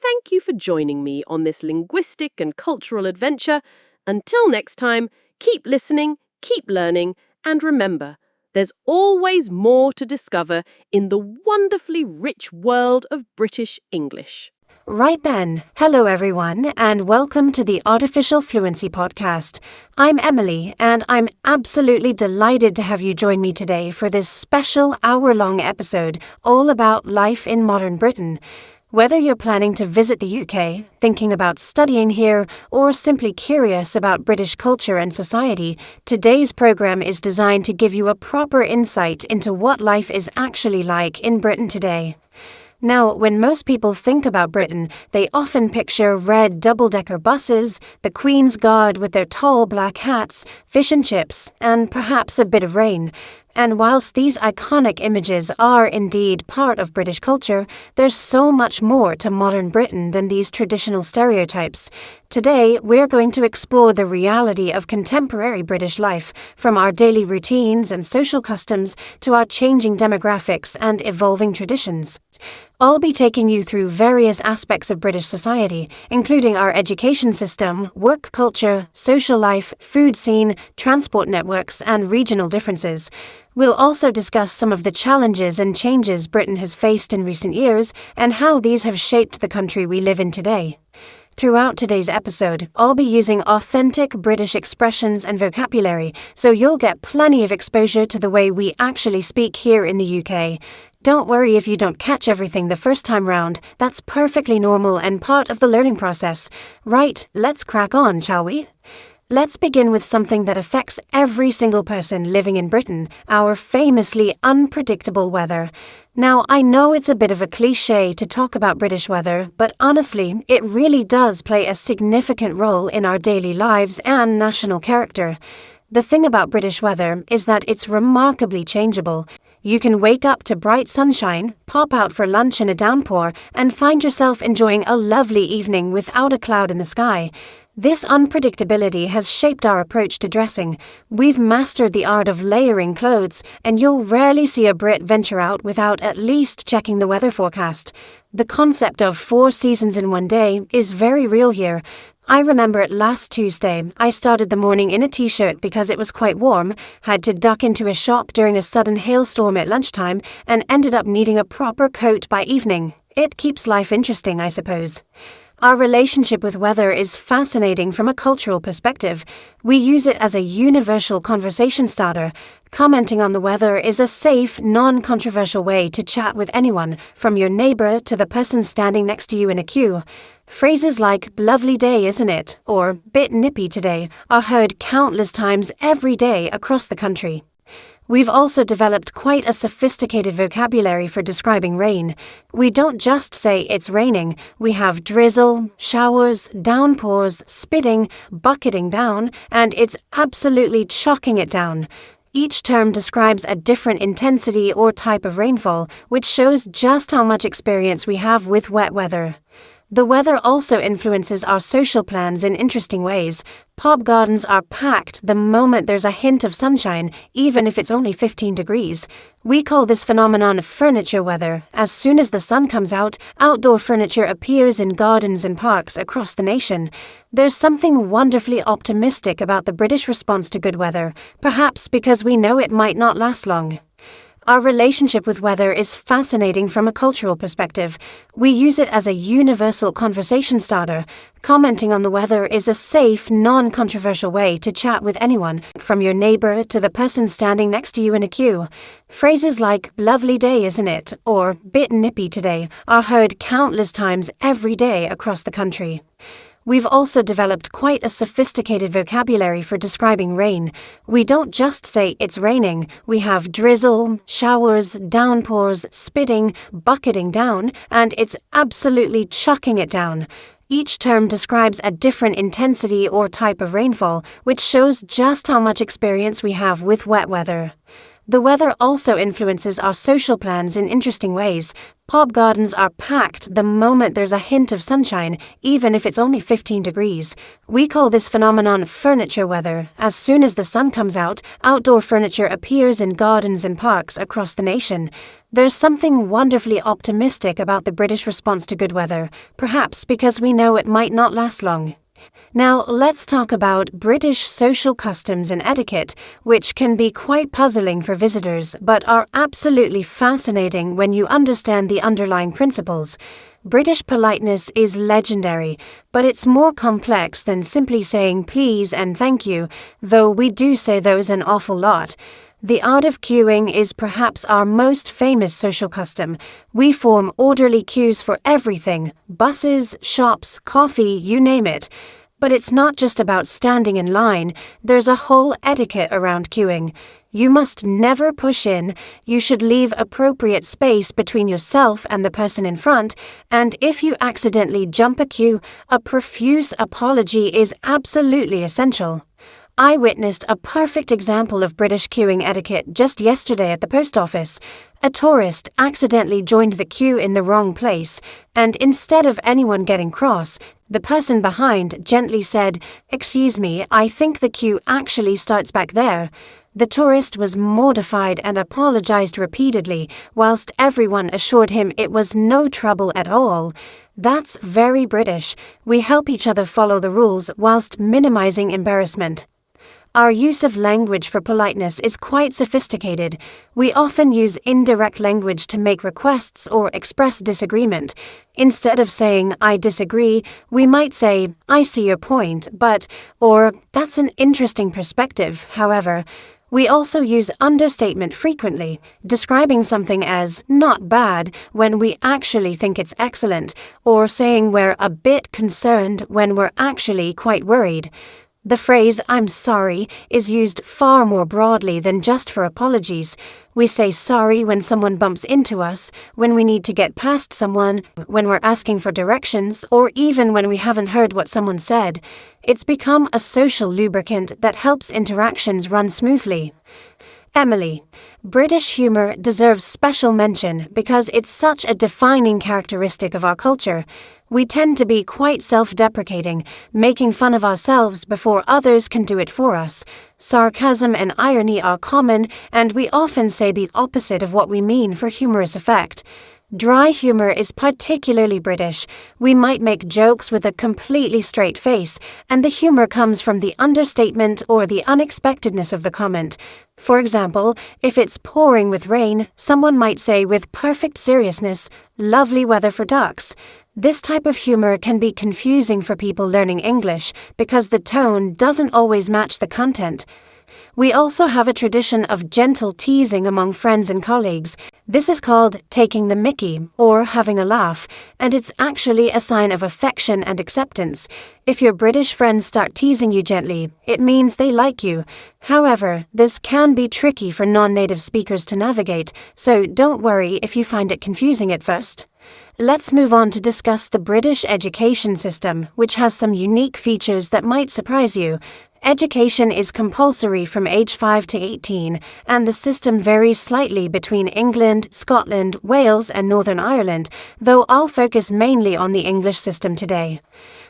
Thank you for joining me on this linguistic and cultural adventure. Until next time, keep listening, keep learning, and remember, there's always more to discover in the wonderfully rich world of British English.
Right then. Hello, everyone, and welcome to the Artificial Fluency Podcast. I'm Emily, and I'm absolutely delighted to have you join me today for this special hour-long episode all about life in modern Britain. Whether you're planning to visit the UK, thinking about studying here, or simply curious about British culture and society, today's program is designed to give you a proper insight into what life is actually like in Britain today. Now, when most people think about Britain, they often picture red double-decker buses, the Queen's Guard with their tall black hats, fish and chips, and perhaps a bit of rain. And whilst these iconic images are indeed part of British culture, there's so much more to modern Britain than these traditional stereotypes. Today, we're going to explore the reality of contemporary British life, from our daily routines and social customs to our changing demographics and evolving traditions. I'll be taking you through various aspects of British society, including our education system, work culture, social life, food scene, transport networks, and regional differences. We'll also discuss some of the challenges and changes Britain has faced in recent years and how these have shaped the country we live in today. Throughout today's episode, I'll be using authentic British expressions and vocabulary, so you'll get plenty of exposure to the way we actually speak here in the UK. Don't worry if you don't catch everything the first time round. That's perfectly normal and part of the learning process. Right, let's crack on, shall we? Let's begin with something that affects every single person living in Britain, our famously unpredictable weather. Now, I know it's a bit of a cliché to talk about British weather, but honestly, it really does play a significant role in our daily lives and national character. The thing about British weather is that it's remarkably changeable. You can wake up to bright sunshine, pop out for lunch in a downpour, and find yourself enjoying a lovely evening without a cloud in the sky. This unpredictability has shaped our approach to dressing. We've mastered the art of layering clothes, and you'll rarely see a Brit venture out without at least checking the weather forecast. The concept of 4 seasons in one day is very real here. I remember it last Tuesday. I started the morning in a t-shirt because it was quite warm, had to duck into a shop during a sudden hailstorm at lunchtime, and ended up needing a proper coat by evening. It keeps life interesting, I suppose. Our relationship with weather is fascinating from a cultural perspective. We use it as a universal conversation starter. Commenting on the weather is a safe, non-controversial way to chat with anyone, from your neighbour to the person standing next to you in a queue. Phrases like, "lovely day, isn't it?" or "bit nippy today" are heard countless times every day across the country. We've also developed quite a sophisticated vocabulary for describing rain. We don't just say it's raining. We have drizzle, showers, downpours, spitting, bucketing down, and it's absolutely chalking it down. Each term describes a different intensity or type of rainfall, which shows just how much experience we have with wet weather. The weather also influences our social plans in interesting ways. Pub gardens are packed the moment there's a hint of sunshine, even if it's only 15 degrees. We call this phenomenon furniture weather. As soon as the sun comes out, outdoor furniture appears in gardens and parks across the nation. There's something wonderfully optimistic about the British response to good weather, perhaps because we know it might not last long. Our relationship with weather is fascinating from a cultural perspective. We use it as a universal conversation starter. Commenting on the weather is a safe, non-controversial way to chat with anyone, from your neighbour to the person standing next to you in a queue. Phrases like, "lovely day, isn't it?" or "bit nippy today" are heard countless times every day across the country. We've also developed quite a sophisticated vocabulary for describing rain. We don't just say it's raining. We have drizzle, showers, downpours, spitting, bucketing down, and it's absolutely chucking it down. Each term describes a different intensity or type of rainfall, which shows just how much experience we have with wet weather. The weather also influences our social plans in interesting ways. Pub gardens are packed the moment there's a hint of sunshine, even if it's only 15 degrees. We call this phenomenon furniture weather. As soon as the sun comes out, outdoor furniture appears in gardens and parks across the nation. There's something wonderfully optimistic about the British response to good weather, perhaps because we know it might not last long. Now, let's talk about British social customs and etiquette, which can be quite puzzling for visitors, but are absolutely fascinating when you understand the underlying principles. British politeness is legendary, but it's more complex than simply saying please and thank you, though we do say those an awful lot. The art of queuing is perhaps our most famous social custom. We form orderly queues for everything: buses, shops, coffee, you name it. But it's not just about standing in line, there's a whole etiquette around queuing. You must never push in, you should leave appropriate space between yourself and the person in front, and if you accidentally jump a queue, a profuse apology is absolutely essential. I witnessed a perfect example of British queuing etiquette just yesterday at the post office. A tourist accidentally joined the queue in the wrong place, and instead of anyone getting cross, the person behind gently said, "Excuse me, I think the queue actually starts back there." The tourist was mortified and apologized repeatedly, whilst everyone assured him it was no trouble at all. That's very British. We help each other follow the rules whilst minimizing embarrassment. Our use of language for politeness is quite sophisticated. We often use indirect language to make requests or express disagreement. Instead of saying, "I disagree," we might say, "I see your point, but," or "That's an interesting perspective, however." We also use understatement frequently, describing something as "not bad" when we actually think it's excellent, or saying we're a bit concerned when we're actually quite worried. The phrase "I'm sorry" is used far more broadly than just for apologies. We say sorry when someone bumps into us, when we need to get past someone, when we're asking for directions, or even when we haven't heard what someone said. It's become a social lubricant that helps interactions run smoothly. Emily, British humor deserves special mention because it's such a defining characteristic of our culture. We tend to be quite self-deprecating, making fun of ourselves before others can do it for us. Sarcasm and irony are common, and we often say the opposite of what we mean for humorous effect. Dry humor is particularly British. We might make jokes with a completely straight face, and the humor comes from the understatement or the unexpectedness of the comment. For example, if it's pouring with rain, someone might say with perfect seriousness, "Lovely weather for ducks." This type of humor can be confusing for people learning English because the tone doesn't always match the content. We also have a tradition of gentle teasing among friends and colleagues. This is called taking the mickey or having a laugh, and it's actually a sign of affection and acceptance. If your British friends start teasing you gently, it means they like you. However, this can be tricky for non-native speakers to navigate, so don't worry if you find it confusing at first. Let's move on to discuss the British education system, which has some unique features that might surprise you. Education is compulsory from age 5 to 18, and the system varies slightly between England, Scotland, Wales, and Northern Ireland, though I'll focus mainly on the English system today.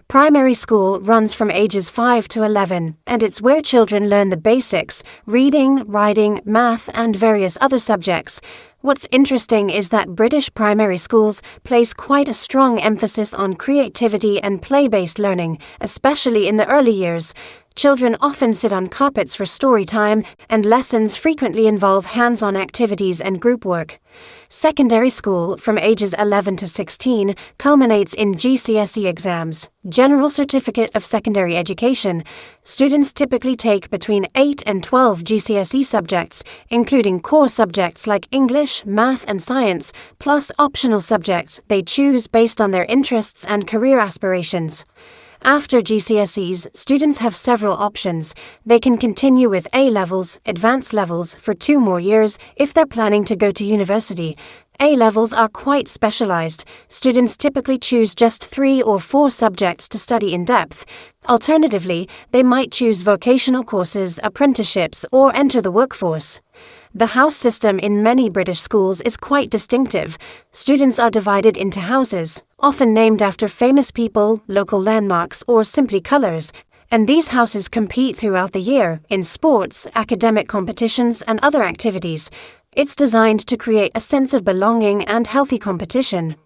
Primary school runs from ages 5 to 11, and it's where children learn the basics: reading, writing, math, and various other subjects. What's interesting is that British primary schools place quite a strong emphasis on creativity and play-based learning, especially in the early years. Children often sit on carpets for story time, and lessons frequently involve hands-on activities and group work. Secondary school, from ages 11 to 16, culminates in GCSE exams, General Certificate of Secondary Education. Students typically take between 8 and 12 GCSE subjects, including core subjects like English, math, and science, plus optional subjects they choose based on their interests and career aspirations. After GCSEs, students have several options. They can continue with A-levels, advanced levels, for 2 more years if they're planning to go to university. A-levels are quite specialized. Students typically choose just 3 or 4 subjects to study in depth. Alternatively, they might choose vocational courses, apprenticeships, or enter the workforce. The house system in many British schools is quite distinctive. Students are divided into houses, often named after famous people, local landmarks, or simply colours, and these houses compete throughout the year in sports, academic competitions, and other activities. It's designed to create a sense of belonging and healthy competition.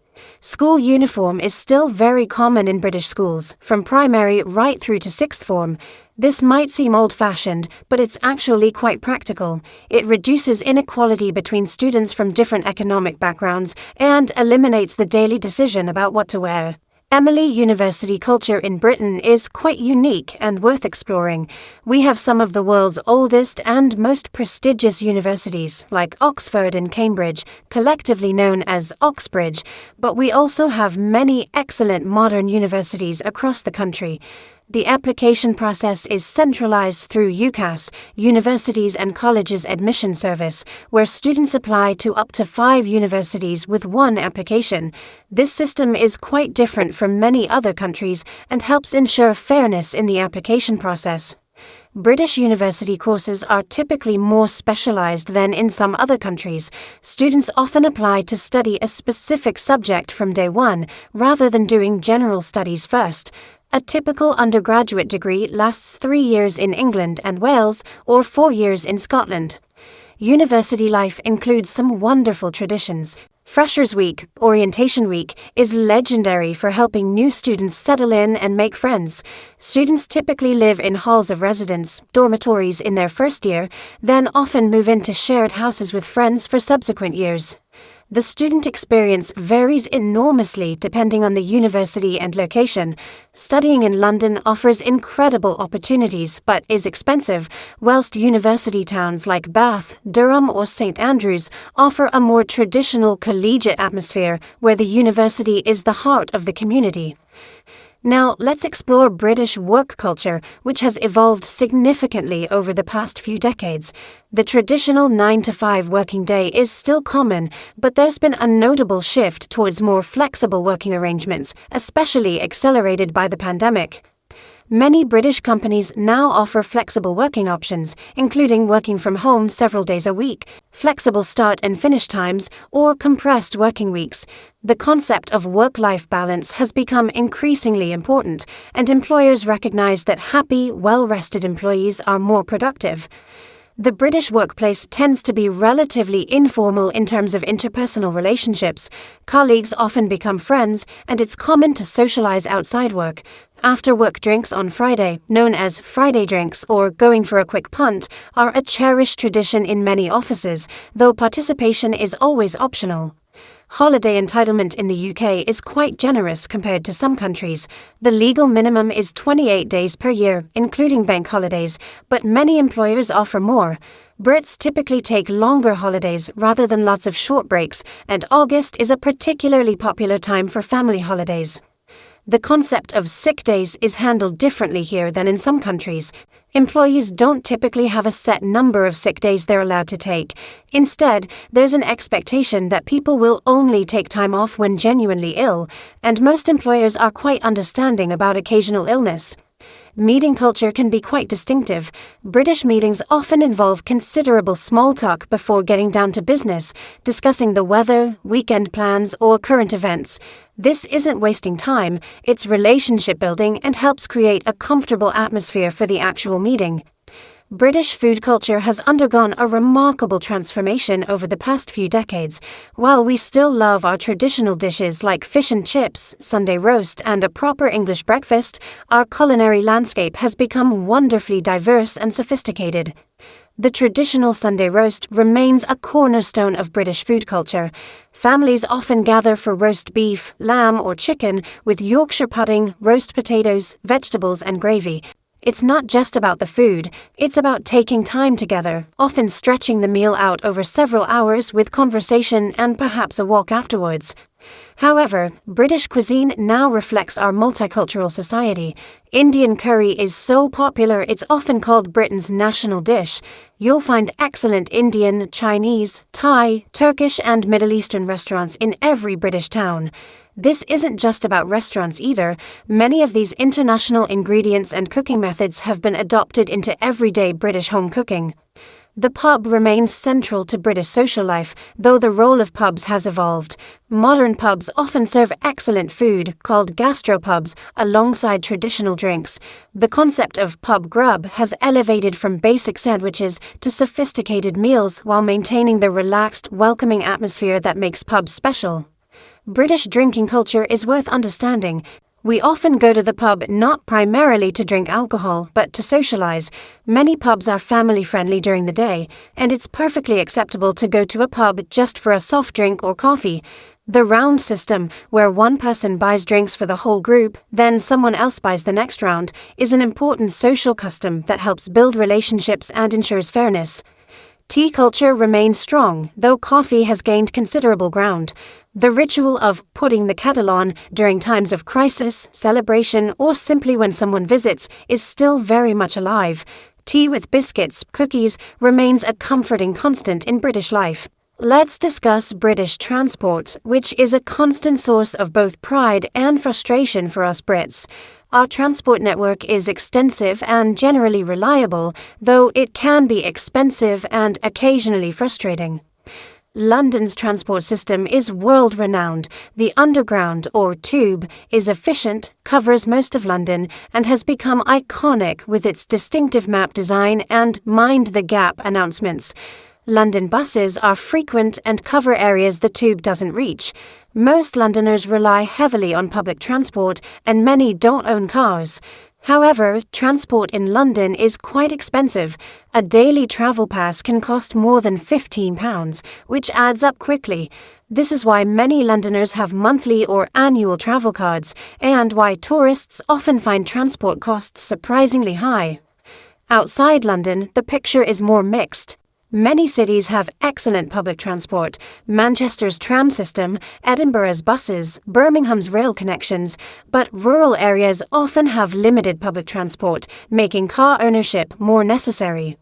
School uniform is still very common in British schools, from primary right through to 6th form. This might seem old-fashioned, but it's actually quite practical. It reduces inequality between students from different economic backgrounds and eliminates the daily decision about what to wear. Emily, university culture in Britain is quite unique and worth exploring. We have some of the world's oldest and most prestigious universities, like Oxford and Cambridge, collectively known as Oxbridge, but we also have many excellent modern universities across the country. The application process is centralized through UCAS, Universities and Colleges Admission Service, where students apply to up to 5 universities with one application. This system is quite different from many other countries and helps ensure fairness in the application process. British university courses are typically more specialized than in some other countries. Students often apply to study a specific subject from day one, rather than doing general studies first. A typical undergraduate degree lasts 3 years in England and Wales or 4 years in Scotland. University life includes some wonderful traditions. Freshers' Week, Orientation Week, is legendary for helping new students settle in and make friends. Students typically live in halls of residence, dormitories in their first year, then often move into shared houses with friends for subsequent years. The student experience varies enormously depending on the university and location. Studying in London offers incredible opportunities but is expensive, whilst university towns like Bath, Durham or St Andrews offer a more traditional collegiate atmosphere where the university is the heart of the community. Now, let's explore British work culture, which has evolved significantly over the past few decades. The traditional 9-to-5 working day is still common, but there's been a notable shift towards more flexible working arrangements, especially accelerated by the pandemic. Many British companies now offer flexible working options, including working from home several days a week, flexible start and finish times, or compressed working weeks. The concept of work-life balance has become increasingly important, and employers recognize that happy, well-rested employees are more productive. The British workplace tends to be relatively informal in terms of interpersonal relationships. Colleagues often become friends, and it's common to socialize outside work. After-work drinks on Friday, known as Friday drinks or going for a quick punt, are a cherished tradition in many offices, though participation is always optional. Holiday entitlement in the UK is quite generous compared to some countries. The legal minimum is 28 days per year, including bank holidays, but many employers offer more. Brits typically take longer holidays rather than lots of short breaks, and August is a particularly popular time for family holidays. The concept of sick days is handled differently here than in some countries. Employees don't typically have a set number of sick days they're allowed to take. Instead, there's an expectation that people will only take time off when genuinely ill, and most employers are quite understanding about occasional illness. Meeting culture can be quite distinctive. British meetings often involve considerable small talk before getting down to business, discussing the weather, weekend plans, or current events. This isn't wasting time, it's relationship building and helps create a comfortable atmosphere for the actual meeting. British food culture has undergone a remarkable transformation over the past few decades. While we still love our traditional dishes like fish and chips, Sunday roast, and a proper English breakfast, our culinary landscape has become wonderfully diverse and sophisticated. The traditional Sunday roast remains a cornerstone of British food culture. Families often gather for roast beef, lamb, or chicken with Yorkshire pudding, roast potatoes, vegetables, and gravy. It's not just about the food, it's about taking time together, often stretching the meal out over several hours with conversation and perhaps a walk afterwards. However, British cuisine now reflects our multicultural society. Indian curry is so popular it's often called Britain's national dish. You'll find excellent Indian, Chinese, Thai, Turkish, and Middle Eastern restaurants in every British town. This isn't just about restaurants either. Many of these international ingredients and cooking methods have been adopted into everyday British home cooking. The pub remains central to British social life, though the role of pubs has evolved. Modern pubs often serve excellent food, called gastropubs, alongside traditional drinks. The concept of pub grub has elevated from basic sandwiches to sophisticated meals while maintaining the relaxed, welcoming atmosphere that makes pubs special. British drinking culture is worth understanding. We often go to the pub not primarily to drink alcohol, but to socialize. Many pubs are family-friendly during the day, and it's perfectly acceptable to go to a pub just for a soft drink or coffee. The round system, where one person buys drinks for the whole group, then someone else buys the next round, is an important social custom that helps build relationships and ensures fairness. Tea culture remains strong, though coffee has gained considerable ground. The ritual of putting the kettle on during times of crisis, celebration, or simply when someone visits is still very much alive. Tea with biscuits, cookies, remains a comforting constant in British life. Let's discuss British transport, which is a constant source of both pride and frustration for us Brits. Our transport network is extensive and generally reliable, though it can be expensive and occasionally frustrating. London's transport system is world-renowned. The Underground, or Tube, is efficient, covers most of London, and has become iconic with its distinctive map design and mind the gap announcements. London buses are frequent and cover areas the Tube doesn't reach. Most Londoners rely heavily on public transport, and many don't own cars. However, transport in London is quite expensive. A daily travel pass can cost more than £15, which adds up quickly. This is why many Londoners have monthly or annual travel cards, and why tourists often find transport costs surprisingly high. Outside London, the picture is more mixed. Many cities have excellent public transport: Manchester's tram system, Edinburgh's buses, Birmingham's rail connections, but rural areas often have limited public transport, making car ownership more necessary.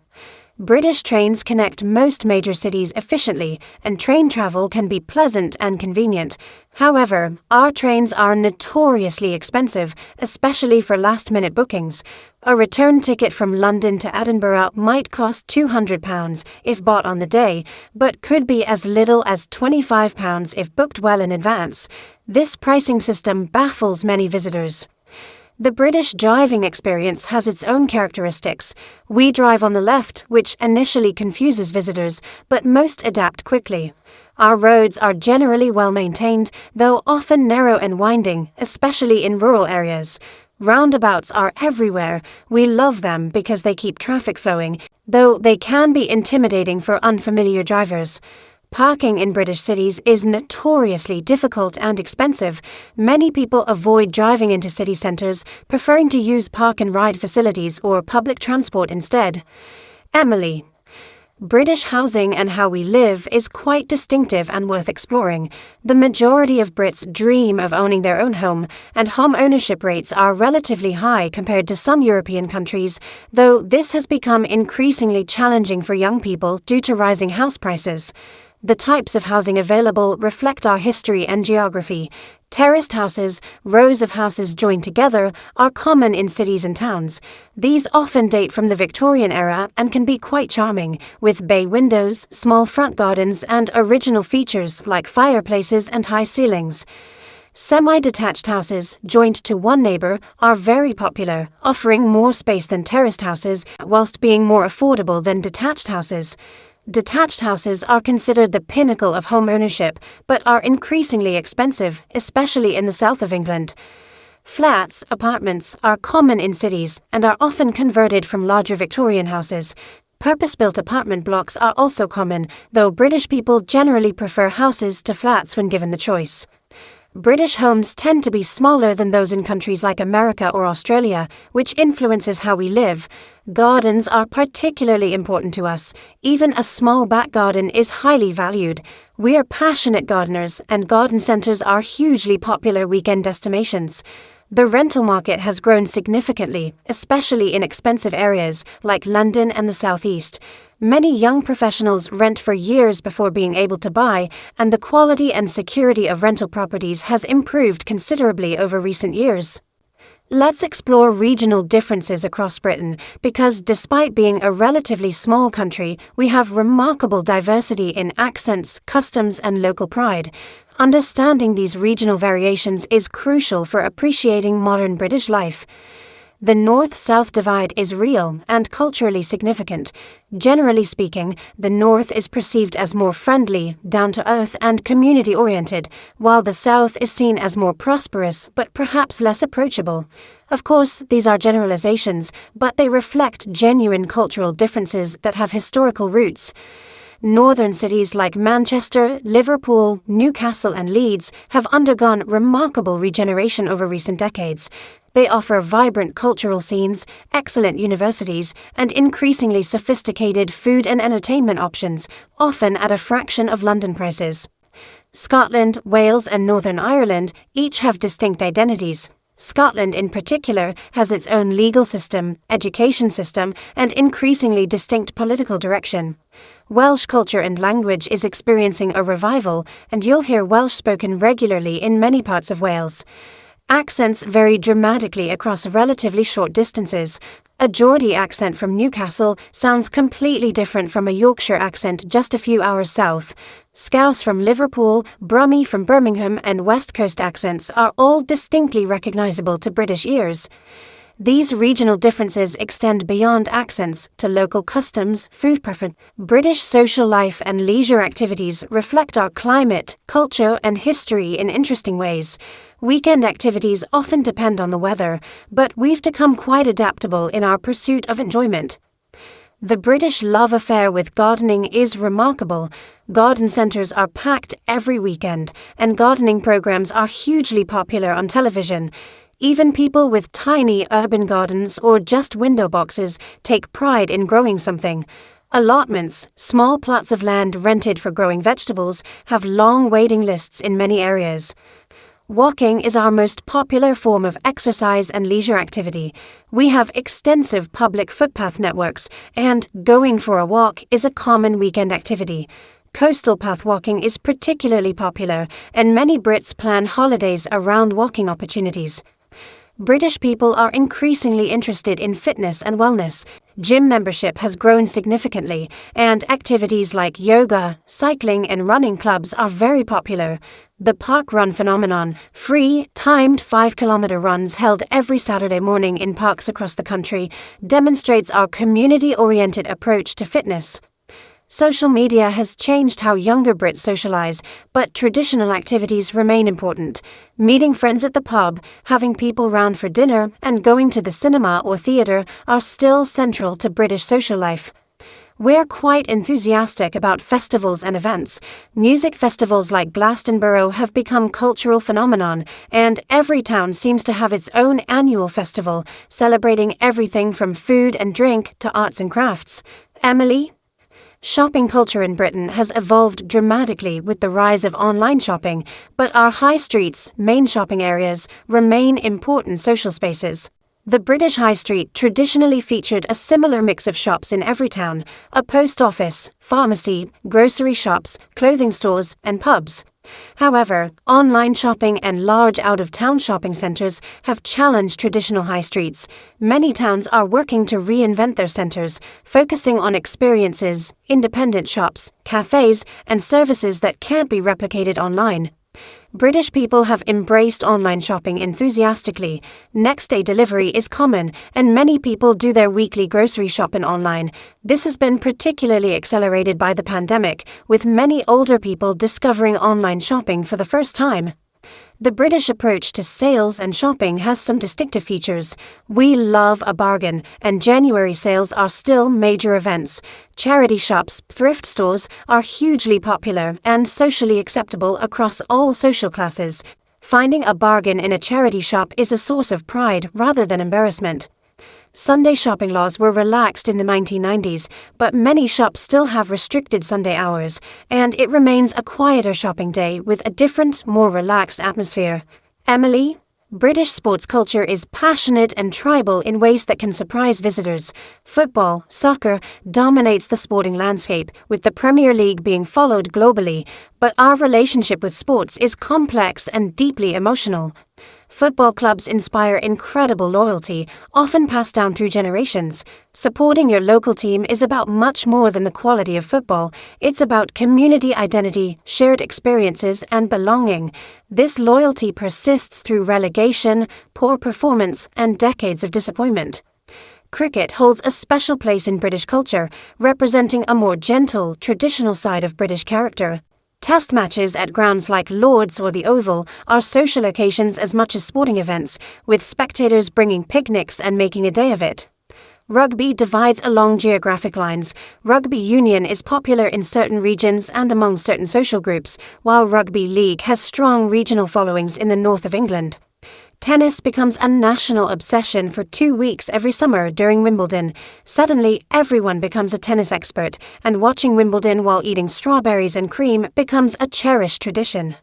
British trains connect most major cities efficiently, and train travel can be pleasant and convenient. However, our trains are notoriously expensive, especially for last-minute bookings. A return ticket from London to Edinburgh might cost £200 if bought on the day, but could be as little as £25 if booked well in advance. This pricing system baffles many visitors. The British driving experience has its own characteristics. We drive on the left, which initially confuses visitors, but most adapt quickly. Our roads are generally well maintained, though often narrow and winding, especially in rural areas. Roundabouts are everywhere. We love them because they keep traffic flowing, though they can be intimidating for unfamiliar drivers. Parking in British cities is notoriously difficult and expensive. Many people avoid driving into city centres, preferring to use park-and-ride facilities or public transport instead. Emily. British housing and how we live is quite distinctive and worth exploring. The majority of Brits dream of owning their own home, and home ownership rates are relatively high compared to some European countries, though this has become increasingly challenging for young people due to rising house prices. The types of housing available reflect our history and geography. Terraced houses, rows of houses joined together, are common in cities and towns. These often date from the Victorian era and can be quite charming, with bay windows, small front gardens, and original features like fireplaces and high ceilings. Semi-detached houses, joined to one neighbour, are very popular, offering more space than terraced houses, whilst being more affordable than detached houses. Detached houses are considered the pinnacle of home ownership, but are increasingly expensive, especially in the south of England. Flats, apartments, are common in cities and are often converted from larger Victorian houses. Purpose-built apartment blocks are also common, though British people generally prefer houses to flats when given the choice. British homes tend to be smaller than those in countries like America or Australia, which influences how we live. Gardens are particularly important to us. Even a small back garden is highly valued. We are passionate gardeners, and garden centres are hugely popular weekend destinations. The rental market has grown significantly, especially in expensive areas like London and the South East. Many young professionals rent for years before being able to buy, and the quality and security of rental properties has improved considerably over recent years. Let's explore regional differences across Britain, because despite being a relatively small country, we have remarkable diversity in accents, customs, and local pride. Understanding these regional variations is crucial for appreciating modern British life. The North-South divide is real and culturally significant. Generally speaking, the North is perceived as more friendly, down-to-earth, and community-oriented, while the South is seen as more prosperous but perhaps less approachable. Of course, these are generalizations, but they reflect genuine cultural differences that have historical roots. Northern cities like Manchester, Liverpool, Newcastle, and Leeds have undergone remarkable regeneration over recent decades. They offer vibrant cultural scenes, excellent universities, and increasingly sophisticated food and entertainment options, often at a fraction of London prices. Scotland, Wales, and Northern Ireland each have distinct identities. Scotland in particular has its own legal system, education system, and increasingly distinct political direction. Welsh culture and language is experiencing a revival, and you'll hear Welsh spoken regularly in many parts of Wales. Accents vary dramatically across relatively short distances. A Geordie accent from Newcastle sounds completely different from a Yorkshire accent just a few hours south. Scouse from Liverpool, Brummie from Birmingham, and West Coast accents are all distinctly recognisable to British ears. These regional differences extend beyond accents to local customs, food preference. British social life and leisure activities reflect our climate, culture, and history in interesting ways. Weekend activities often depend on the weather, but we've become quite adaptable in our pursuit of enjoyment. The British love affair with gardening is remarkable. Garden centres are packed every weekend, and gardening programmes are hugely popular on television. Even people with tiny urban gardens or just window boxes take pride in growing something. Allotments, small plots of land rented for growing vegetables, have long waiting lists in many areas. Walking is our most popular form of exercise and leisure activity. We have extensive public footpath networks, and going for a walk is a common weekend activity. Coastal path walking is particularly popular, and many Brits plan holidays around walking opportunities. British people are increasingly interested in fitness and wellness. Gym membership has grown significantly, and activities like yoga, cycling, and running clubs are very popular. The park run phenomenon, free, timed 5-kilometer runs held every Saturday morning in parks across the country, demonstrates our community-oriented approach to fitness. Social media has changed how younger Brits socialise, but traditional activities remain important. Meeting friends at the pub, having people round for dinner, and going to the cinema or theatre are still central to British social life. We're quite enthusiastic about festivals and events. Music festivals like Glastonbury have become cultural phenomenon, and every town seems to have its own annual festival, celebrating everything from food and drink to arts and crafts. Emily? Shopping culture in Britain has evolved dramatically with the rise of online shopping, but our high streets, main shopping areas, remain important social spaces. The British High Street traditionally featured a similar mix of shops in every town: a post office, pharmacy, grocery shops, clothing stores, and pubs. However, online shopping and large out-of-town shopping centres have challenged traditional high streets. Many towns are working to reinvent their centres, focusing on experiences, independent shops, cafes, and services that can't be replicated online. British people have embraced online shopping enthusiastically. Next-day delivery is common, and many people do their weekly grocery shopping online. This has been particularly accelerated by the pandemic, with many older people discovering online shopping for the first time. The British approach to sales and shopping has some distinctive features. We love a bargain, and January sales are still major events. Charity shops, thrift stores are hugely popular and socially acceptable across all social classes. Finding a bargain in a charity shop is a source of pride rather than embarrassment. Sunday shopping laws were relaxed in the 1990s, but many shops still have restricted Sunday hours, and it remains a quieter shopping day with a different, more relaxed atmosphere. Emily? British sports culture is passionate and tribal in ways that can surprise visitors. Football, soccer, dominates the sporting landscape, with the Premier League being followed globally, but our relationship with sports is complex and deeply emotional. Football clubs inspire incredible loyalty, often passed down through generations. Supporting your local team is about much more than the quality of football. It's about community identity, shared experiences, and belonging. This loyalty persists through relegation, poor performance, and decades of disappointment. Cricket holds a special place in British culture, representing a more gentle, traditional side of British character. Test matches at grounds like Lord's or the Oval are social occasions as much as sporting events, with spectators bringing picnics and making a day of it. Rugby divides along geographic lines. Rugby union is popular in certain regions and among certain social groups, while rugby league has strong regional followings in the north of England. Tennis becomes a national obsession for 2 weeks every summer during Wimbledon. Suddenly, everyone becomes a tennis expert, and watching Wimbledon while eating strawberries and cream becomes a cherished tradition.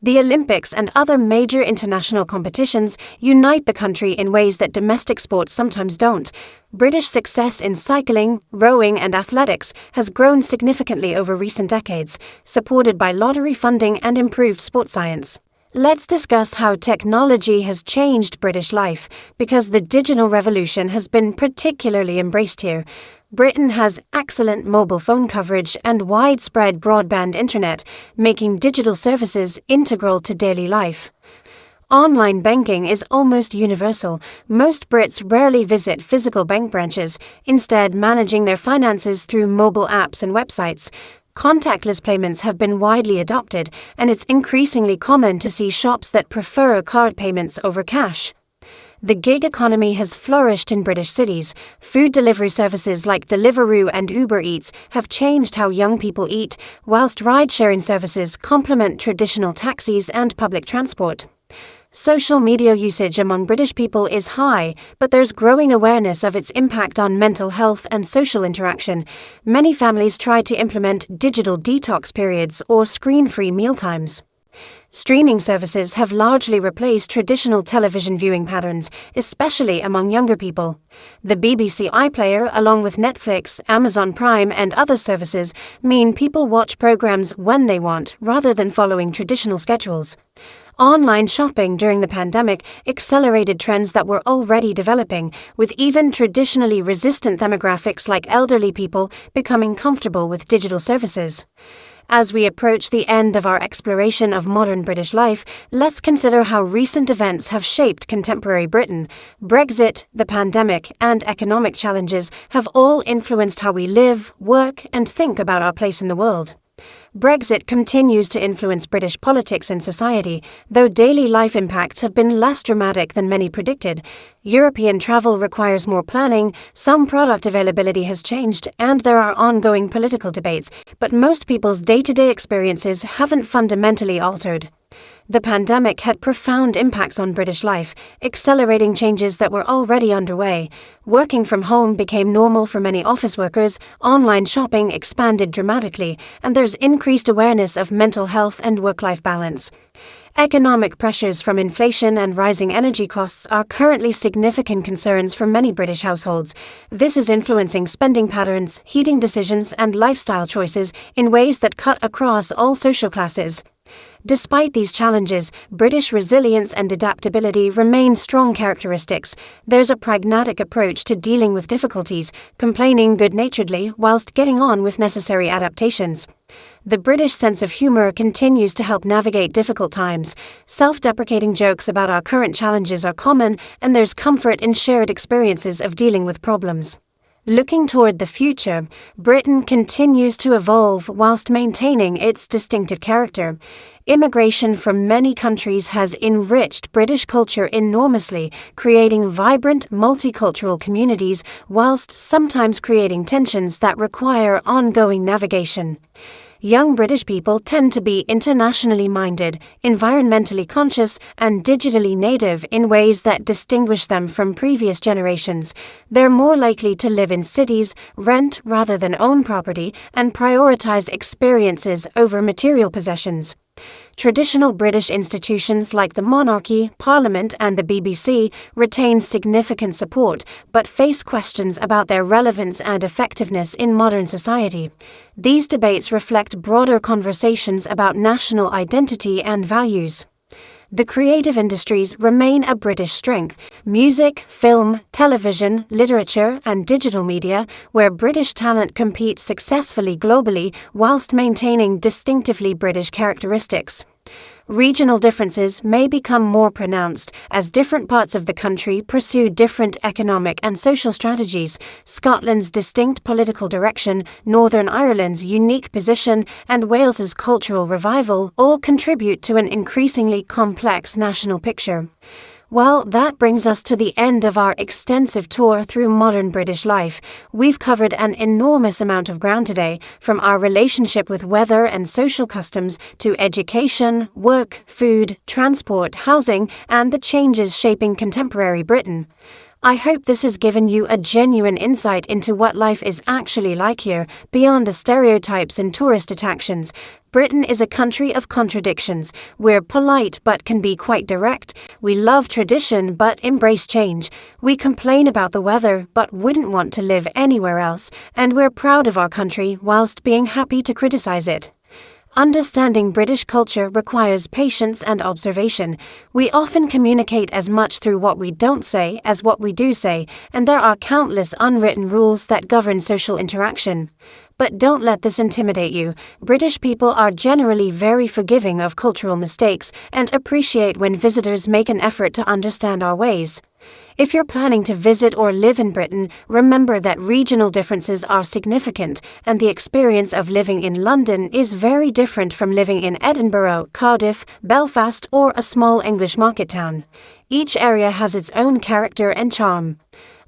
The Olympics and other major international competitions unite the country in ways that domestic sports sometimes don't. British success in cycling, rowing, and athletics has grown significantly over recent decades, supported by lottery funding and improved sports science. Let's discuss how technology has changed British life, because the digital revolution has been particularly embraced here. Britain has excellent mobile phone coverage and widespread broadband internet, making digital services integral to daily life. Online banking is almost universal. Most Brits rarely visit physical bank branches, instead managing their finances through mobile apps and websites. Contactless payments have been widely adopted, and it's increasingly common to see shops that prefer card payments over cash. The gig economy has flourished in British cities. Food delivery services like Deliveroo and Uber Eats have changed how young people eat, whilst ride-sharing services complement traditional taxis and public transport. Social media usage among British people is high, but there's growing awareness of its impact on mental health and social interaction. Many families try to implement digital detox periods or screen-free mealtimes. Streaming services have largely replaced traditional television viewing patterns, especially among younger people. The BBC iPlayer, along with Netflix, Amazon Prime, and other services, mean people watch programs when they want, rather than following traditional schedules. Online shopping during the pandemic accelerated trends that were already developing, with even traditionally resistant demographics like elderly people becoming comfortable with digital services. As we approach the end of our exploration of modern British life, let's consider how recent events have shaped contemporary Britain. Brexit, the pandemic, and economic challenges have all influenced how we live, work, and think about our place in the world. Brexit continues to influence British politics and society, though daily life impacts have been less dramatic than many predicted. European travel requires more planning, some product availability has changed, and there are ongoing political debates, but most people's day-to-day experiences haven't fundamentally altered. The pandemic had profound impacts on British life, accelerating changes that were already underway. Working from home became normal for many office workers, online shopping expanded dramatically, and there's increased awareness of mental health and work-life balance. Economic pressures from inflation and rising energy costs are currently significant concerns for many British households. This is influencing spending patterns, heating decisions, and lifestyle choices in ways that cut across all social classes. Despite these challenges, British resilience and adaptability remain strong characteristics. There's a pragmatic approach to dealing with difficulties, complaining good-naturedly whilst getting on with necessary adaptations. The British sense of humour continues to help navigate difficult times. Self-deprecating jokes about our current challenges are common, and there's comfort in shared experiences of dealing with problems. Looking toward the future, Britain continues to evolve whilst maintaining its distinctive character. Immigration from many countries has enriched British culture enormously, creating vibrant, multicultural communities whilst sometimes creating tensions that require ongoing navigation. Young British people tend to be internationally minded, environmentally conscious, and digitally native in ways that distinguish them from previous generations. They're more likely to live in cities, rent rather than own property, and prioritize experiences over material possessions. Traditional British institutions like the monarchy, Parliament, and the BBC retain significant support, but face questions about their relevance and effectiveness in modern society. These debates reflect broader conversations about national identity and values. The creative industries remain a British strength. Music, film, television, literature, and digital media, where British talent competes successfully globally whilst maintaining distinctively British characteristics. Regional differences may become more pronounced as different parts of the country pursue different economic and social strategies. Scotland's distinct political direction, Northern Ireland's unique position, and Wales's cultural revival all contribute to an increasingly complex national picture. Well, that brings us to the end of our extensive tour through modern British life. We've covered an enormous amount of ground today, from our relationship with weather and social customs to education, work, food, transport, housing, and the changes shaping contemporary Britain. I hope this has given you a genuine insight into what life is actually like here, beyond the stereotypes and tourist attractions. Britain is a country of contradictions. We're polite but can be quite direct. We love tradition but embrace change. We complain about the weather but wouldn't want to live anywhere else. And we're proud of our country whilst being happy to criticize it. Understanding British culture requires patience and observation. We often communicate as much through what we don't say as what we do say, and there are countless unwritten rules that govern social interaction. But don't let this intimidate you. British people are generally very forgiving of cultural mistakes and appreciate when visitors make an effort to understand our ways. If you're planning to visit or live in Britain, remember that regional differences are significant, and the experience of living in London is very different from living in Edinburgh, Cardiff, Belfast, or a small English market town. Each area has its own character and charm.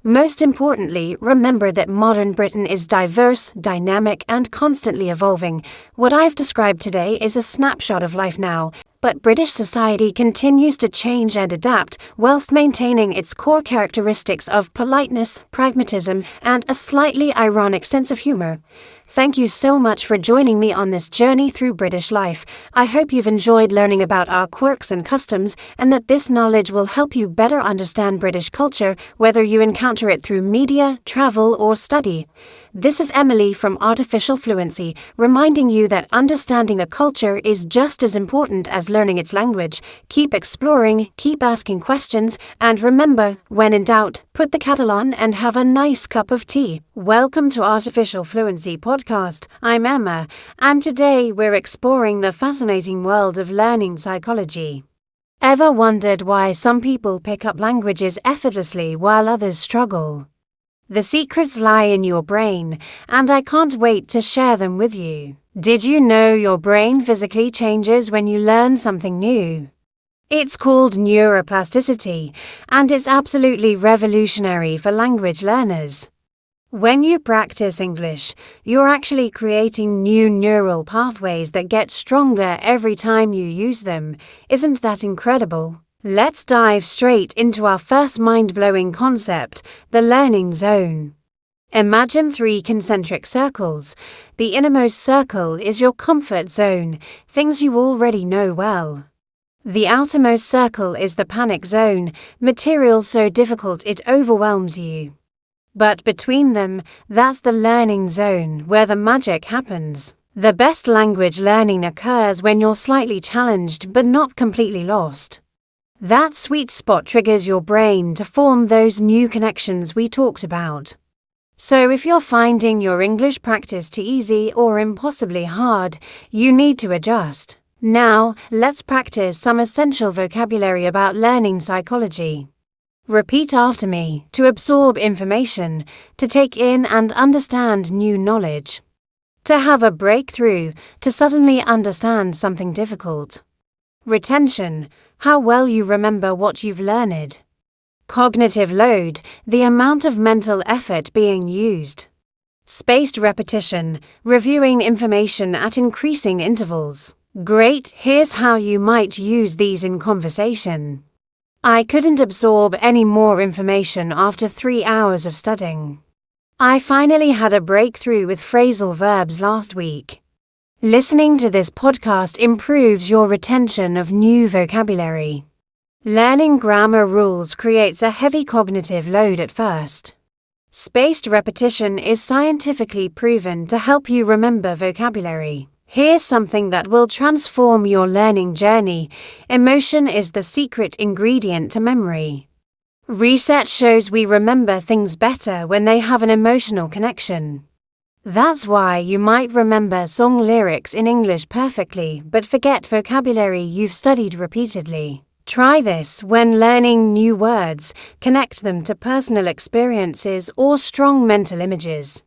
Most importantly, remember that modern Britain is diverse, dynamic, and constantly evolving. What I've described today is a snapshot of life now, but British society continues to change and adapt whilst maintaining its core characteristics of politeness, pragmatism, and a slightly ironic sense of humour. Thank you so much for joining me on this journey through British life. I hope you've enjoyed learning about our quirks and customs, and that this knowledge will help you better understand British culture, whether you encounter it through media, travel, or study. This is Emily from Artificial Fluency, reminding you that understanding a culture is just as important as learning its language. Keep exploring, keep asking questions, and remember, when in doubt, put the kettle on and have a nice cup of tea. Welcome to Artificial Fluency Podcast. I'm Emma, and today we're exploring the fascinating world of learning psychology. Ever wondered why some people pick up languages effortlessly while others struggle? The secrets lie in your brain, and I can't wait to share them with you. Did you know your brain physically changes when you learn something new? It's called neuroplasticity, and it's absolutely revolutionary for language learners. When you practice English, you're actually creating new neural pathways that get stronger every time you use them. Isn't that incredible? Let's dive straight into our first mind-blowing concept, the learning zone. Imagine 3 concentric circles. The innermost circle is your comfort zone, things you already know well. The outermost circle is the panic zone, material so difficult it overwhelms you. But between them, that's the learning zone, where the magic happens. The best language learning occurs when you're slightly challenged but not completely lost. That sweet spot triggers your brain to form those new connections we talked about. So if you're finding your English practice too easy or impossibly hard, you need to adjust. Now, let's practice some essential vocabulary about learning psychology. Repeat after me to absorb information, to take in and understand new knowledge, to have a breakthrough, to suddenly understand something difficult. Retention, how well you remember what you've learned. Cognitive load, the amount of mental effort being used. Spaced repetition, reviewing information at increasing intervals. Great, here's how you might use these in conversation. I couldn't absorb any more information after 3 hours of studying. I finally had a breakthrough with phrasal verbs last week. Listening to this podcast improves your retention of new vocabulary. Learning grammar rules creates a heavy cognitive load at first. Spaced repetition is scientifically proven to help you remember vocabulary. Here's something that will transform your learning journey. Emotion is the secret ingredient to memory. Research shows we remember things better when they have an emotional connection. That's why you might remember song lyrics in English perfectly but forget vocabulary you've studied repeatedly. Try this when learning new words, connect them to personal experiences or strong mental images.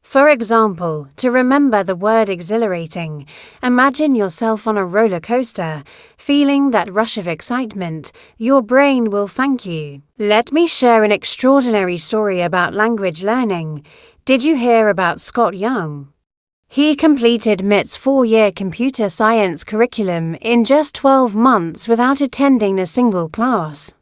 For example, to remember the word exhilarating, imagine yourself on a roller coaster, feeling that rush of excitement. Your brain will thank you. Let me share an extraordinary story about language learning. Did you hear about Scott Young? He completed MIT's 4-year computer science curriculum in just 12 months without attending a single class.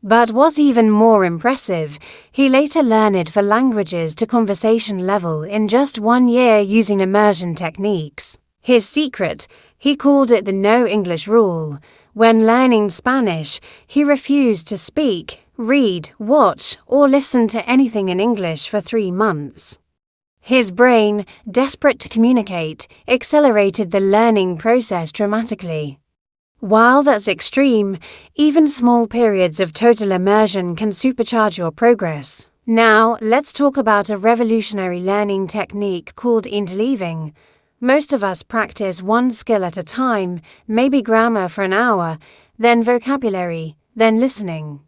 But what's even more impressive, he later learned for languages to conversation level in just 1 year using immersion techniques. His secret, he called it the no English rule. When learning Spanish, he refused to speak, read, watch, or listen to anything in English for 3 months. His brain, desperate to communicate, accelerated the learning process dramatically. While that's extreme, even small periods of total immersion can supercharge your progress. Now, let's talk about a revolutionary learning technique called interleaving. Most of us practice one skill at a time, maybe grammar for an hour, then vocabulary, then listening.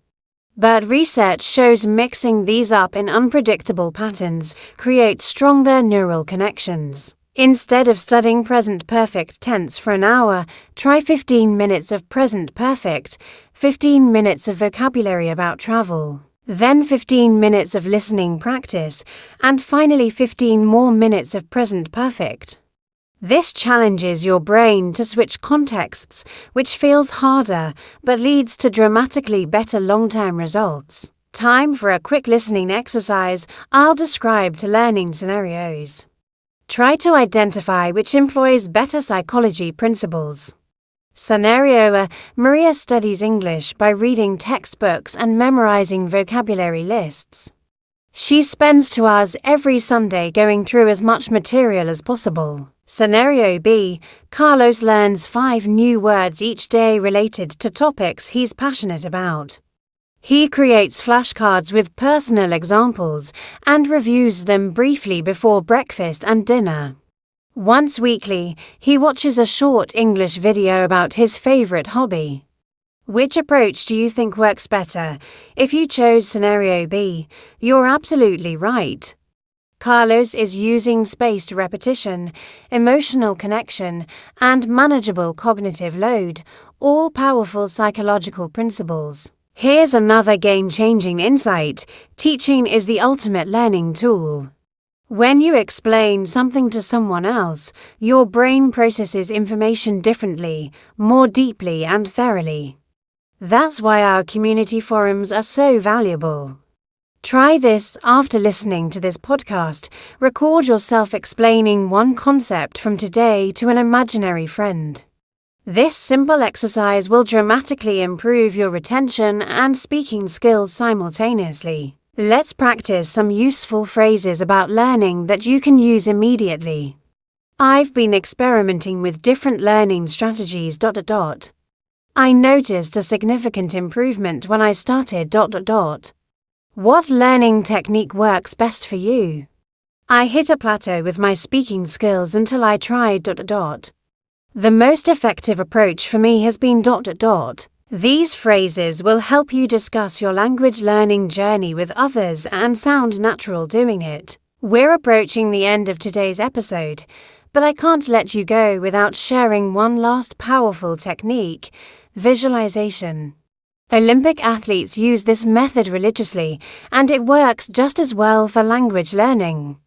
But research shows mixing these up in unpredictable patterns creates stronger neural connections. Instead of studying present perfect tense for an hour, try 15 minutes of present perfect, 15 minutes of vocabulary about travel, then 15 minutes of listening practice, and finally 15 more minutes of present perfect. This challenges your brain to switch contexts, which feels harder but leads to dramatically better long-term results. Time for a quick listening exercise I'll describe to learning scenarios. Try to identify which employs better psychology principles. Scenario: Maria studies English by reading textbooks and memorizing vocabulary lists. She spends 2 hours every Sunday going through as much material as possible. Scenario B: Carlos learns 5 new words each day related to topics he's passionate about. He creates flashcards with personal examples and reviews them briefly before breakfast and dinner. Once weekly, he watches a short English video about his favorite hobby. Which approach do you think works better? If you chose scenario B, you're absolutely right. Carlos is using spaced repetition, emotional connection, and manageable cognitive load, all powerful psychological principles. Here's another game-changing insight. Teaching is the ultimate learning tool. When you explain something to someone else, your brain processes information differently, more deeply and thoroughly. That's why our community forums are so valuable. Try this after listening to this podcast. Record yourself explaining one concept from today to an imaginary friend. This simple exercise will dramatically improve your retention and speaking skills simultaneously. Let's practice some useful phrases about learning that you can use immediately. I've been experimenting with different learning strategies. I noticed a significant improvement when I started. What learning technique works best for you? I hit a plateau with my speaking skills until I tried. The most effective approach for me has been. These phrases will help you discuss your language learning journey with others and sound natural doing it. We're approaching the end of today's episode, but I can't let you go without sharing one last powerful technique: visualization. Olympic athletes use this method religiously, and it works just as well for language learning.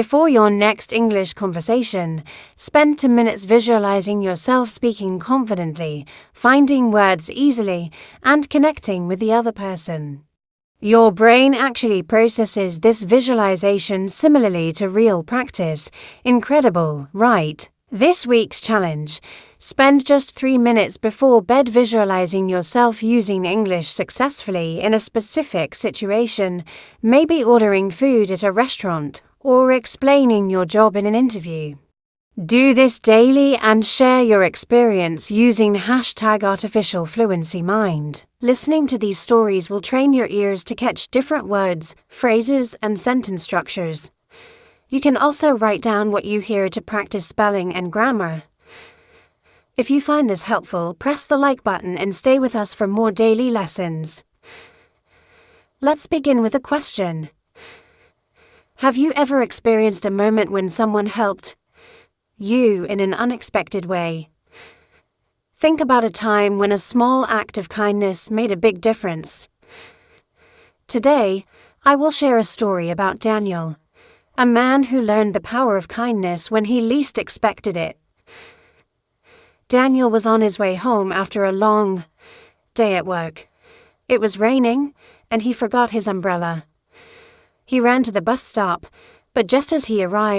Before your next English conversation, spend 2 minutes visualizing yourself speaking confidently, finding words easily, and connecting with the other person. Your brain actually processes this visualization similarly to real practice. Incredible, right? This week's challenge: spend just 3 minutes before bed visualizing yourself using English successfully in a specific situation, maybe ordering food at a restaurant or explaining your job in an interview. Do this daily and share your experience using #ArtificialFluencyMind. Listening to these stories will train your ears to catch different words, phrases, and sentence structures. You can also write down what you hear to practice spelling and grammar. If you find this helpful, press the like button and stay with us for more daily lessons. Let's begin with a question. Have you ever experienced a moment when someone helped you in an unexpected way? Think about a time when a small act of kindness made a big difference. Today, I will share a story about Daniel, a man who learned the power of kindness when he least expected it. Daniel was on his way home after a long day at work. It was raining, and he forgot his umbrella. He ran to the bus stop, but just as he arrived,